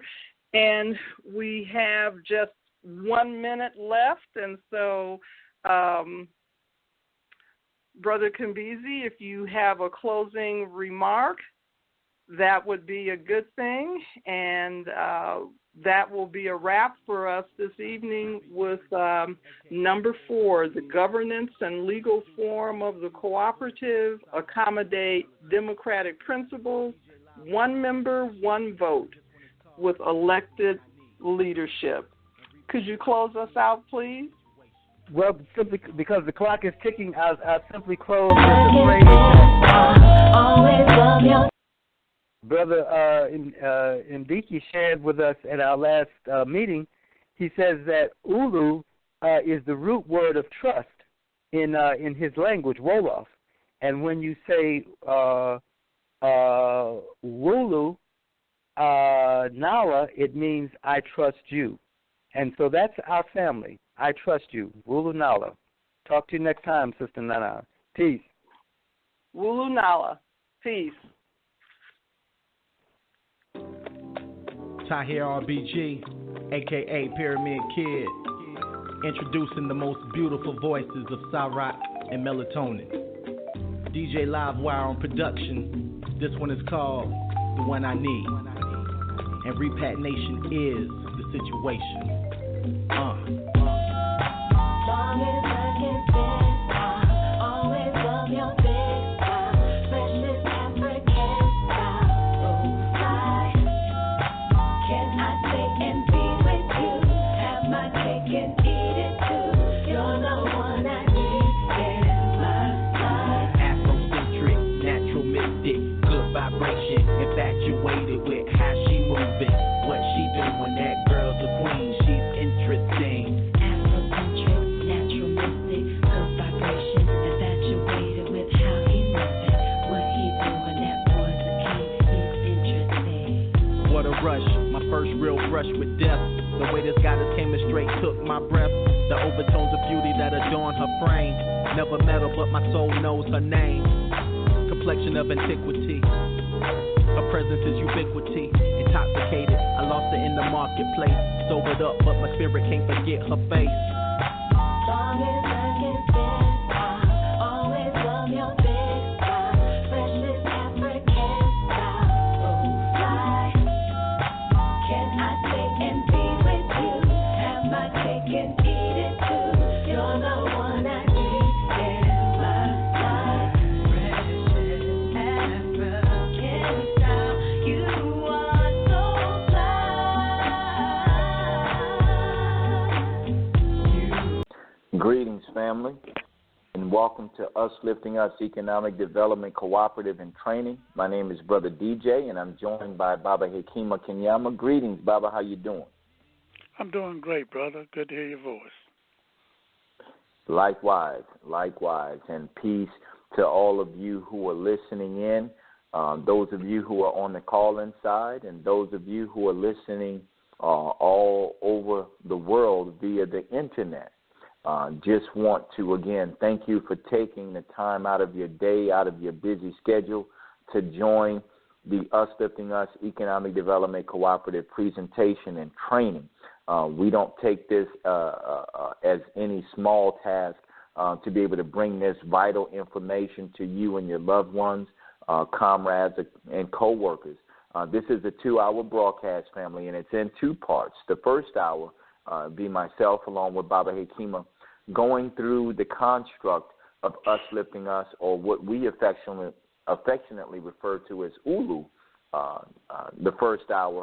And we have just 1 minute left, and so Brother Kimbizi, if you have a closing remark, that would be a good thing, and that will be a wrap for us this evening with number 4, the governance and legal form of the cooperative accommodate democratic principles, 1 member, 1 vote, with elected leadership. Could you close us out, please? Well, simply because the clock is ticking, I'll simply close with the phrase Brother Ndiki shared with us at our last meeting. He says that ULU is the root word of trust in his language, Wolof. And when you say Wulu Nala, it means I trust you. And so that's our family. I trust you. Wulu Nala. Talk to you next time, Sister Nana. Peace. Wulu Nala. Peace. Tahir RBG, a.k.a. Pyramid Kid, introducing the most beautiful voices of Cyrock and Melatonin. DJ Livewire on production. This one is called The One I Need. And Repat Nation is the situation. Long as I can stand, I'll always love your big style, precious African style, so fly. Can I stay and be with you? Have my cake and eat it too. You're the one I need in my life. Afrocentric, natural mystic, good vibration, infatuated with how she moving, what she doing. That girl's a queen, she's interesting. Afrocentric, natural mystic, good vibration, infatuated with how he moving, what he doing. That boy's a king, he's interesting. What a rush, my first real brush with death. The way this goddess came and straight took my breath. The overtones of beauty that adorn her frame. Never met her, but my soul knows her name. Complexion of antiquity. Her presence is ubiquity. Intoxicated, I lost her in the marketplace. Sobered up, but my spirit can't forget her face. Long as I can stand, I'll always love your big style, precious African style, so fly. Can I stay and be with you? Have my cake and eat it too. You're the one I need in my life. Precious African style, you are so fly. Greetings, family, and welcome to Us Lifting Us Economic Development Cooperative and Training. My name is Brother DJ, and I'm joined by Baba Hekima Kenyama. Greetings, Baba. How you doing? I'm doing great, brother. Good to hear your voice. Likewise, and peace to all of you who are listening in, those of you who are on the call-in side, and those of you who are listening all over the world via the internet. Just want to, again, thank you for taking the time out of your day, out of your busy schedule, to join the Us Lifting Us Economic Development Cooperative presentation and training. We don't take this as any small task to be able to bring this vital information to you and your loved ones, comrades, and coworkers. This is a 2-hour broadcast, family, and it's in 2 parts. The first hour be myself along with Baba Hekima going through the construct of Us Lifting Us, or what we affectionately refer to as ULU, the first hour,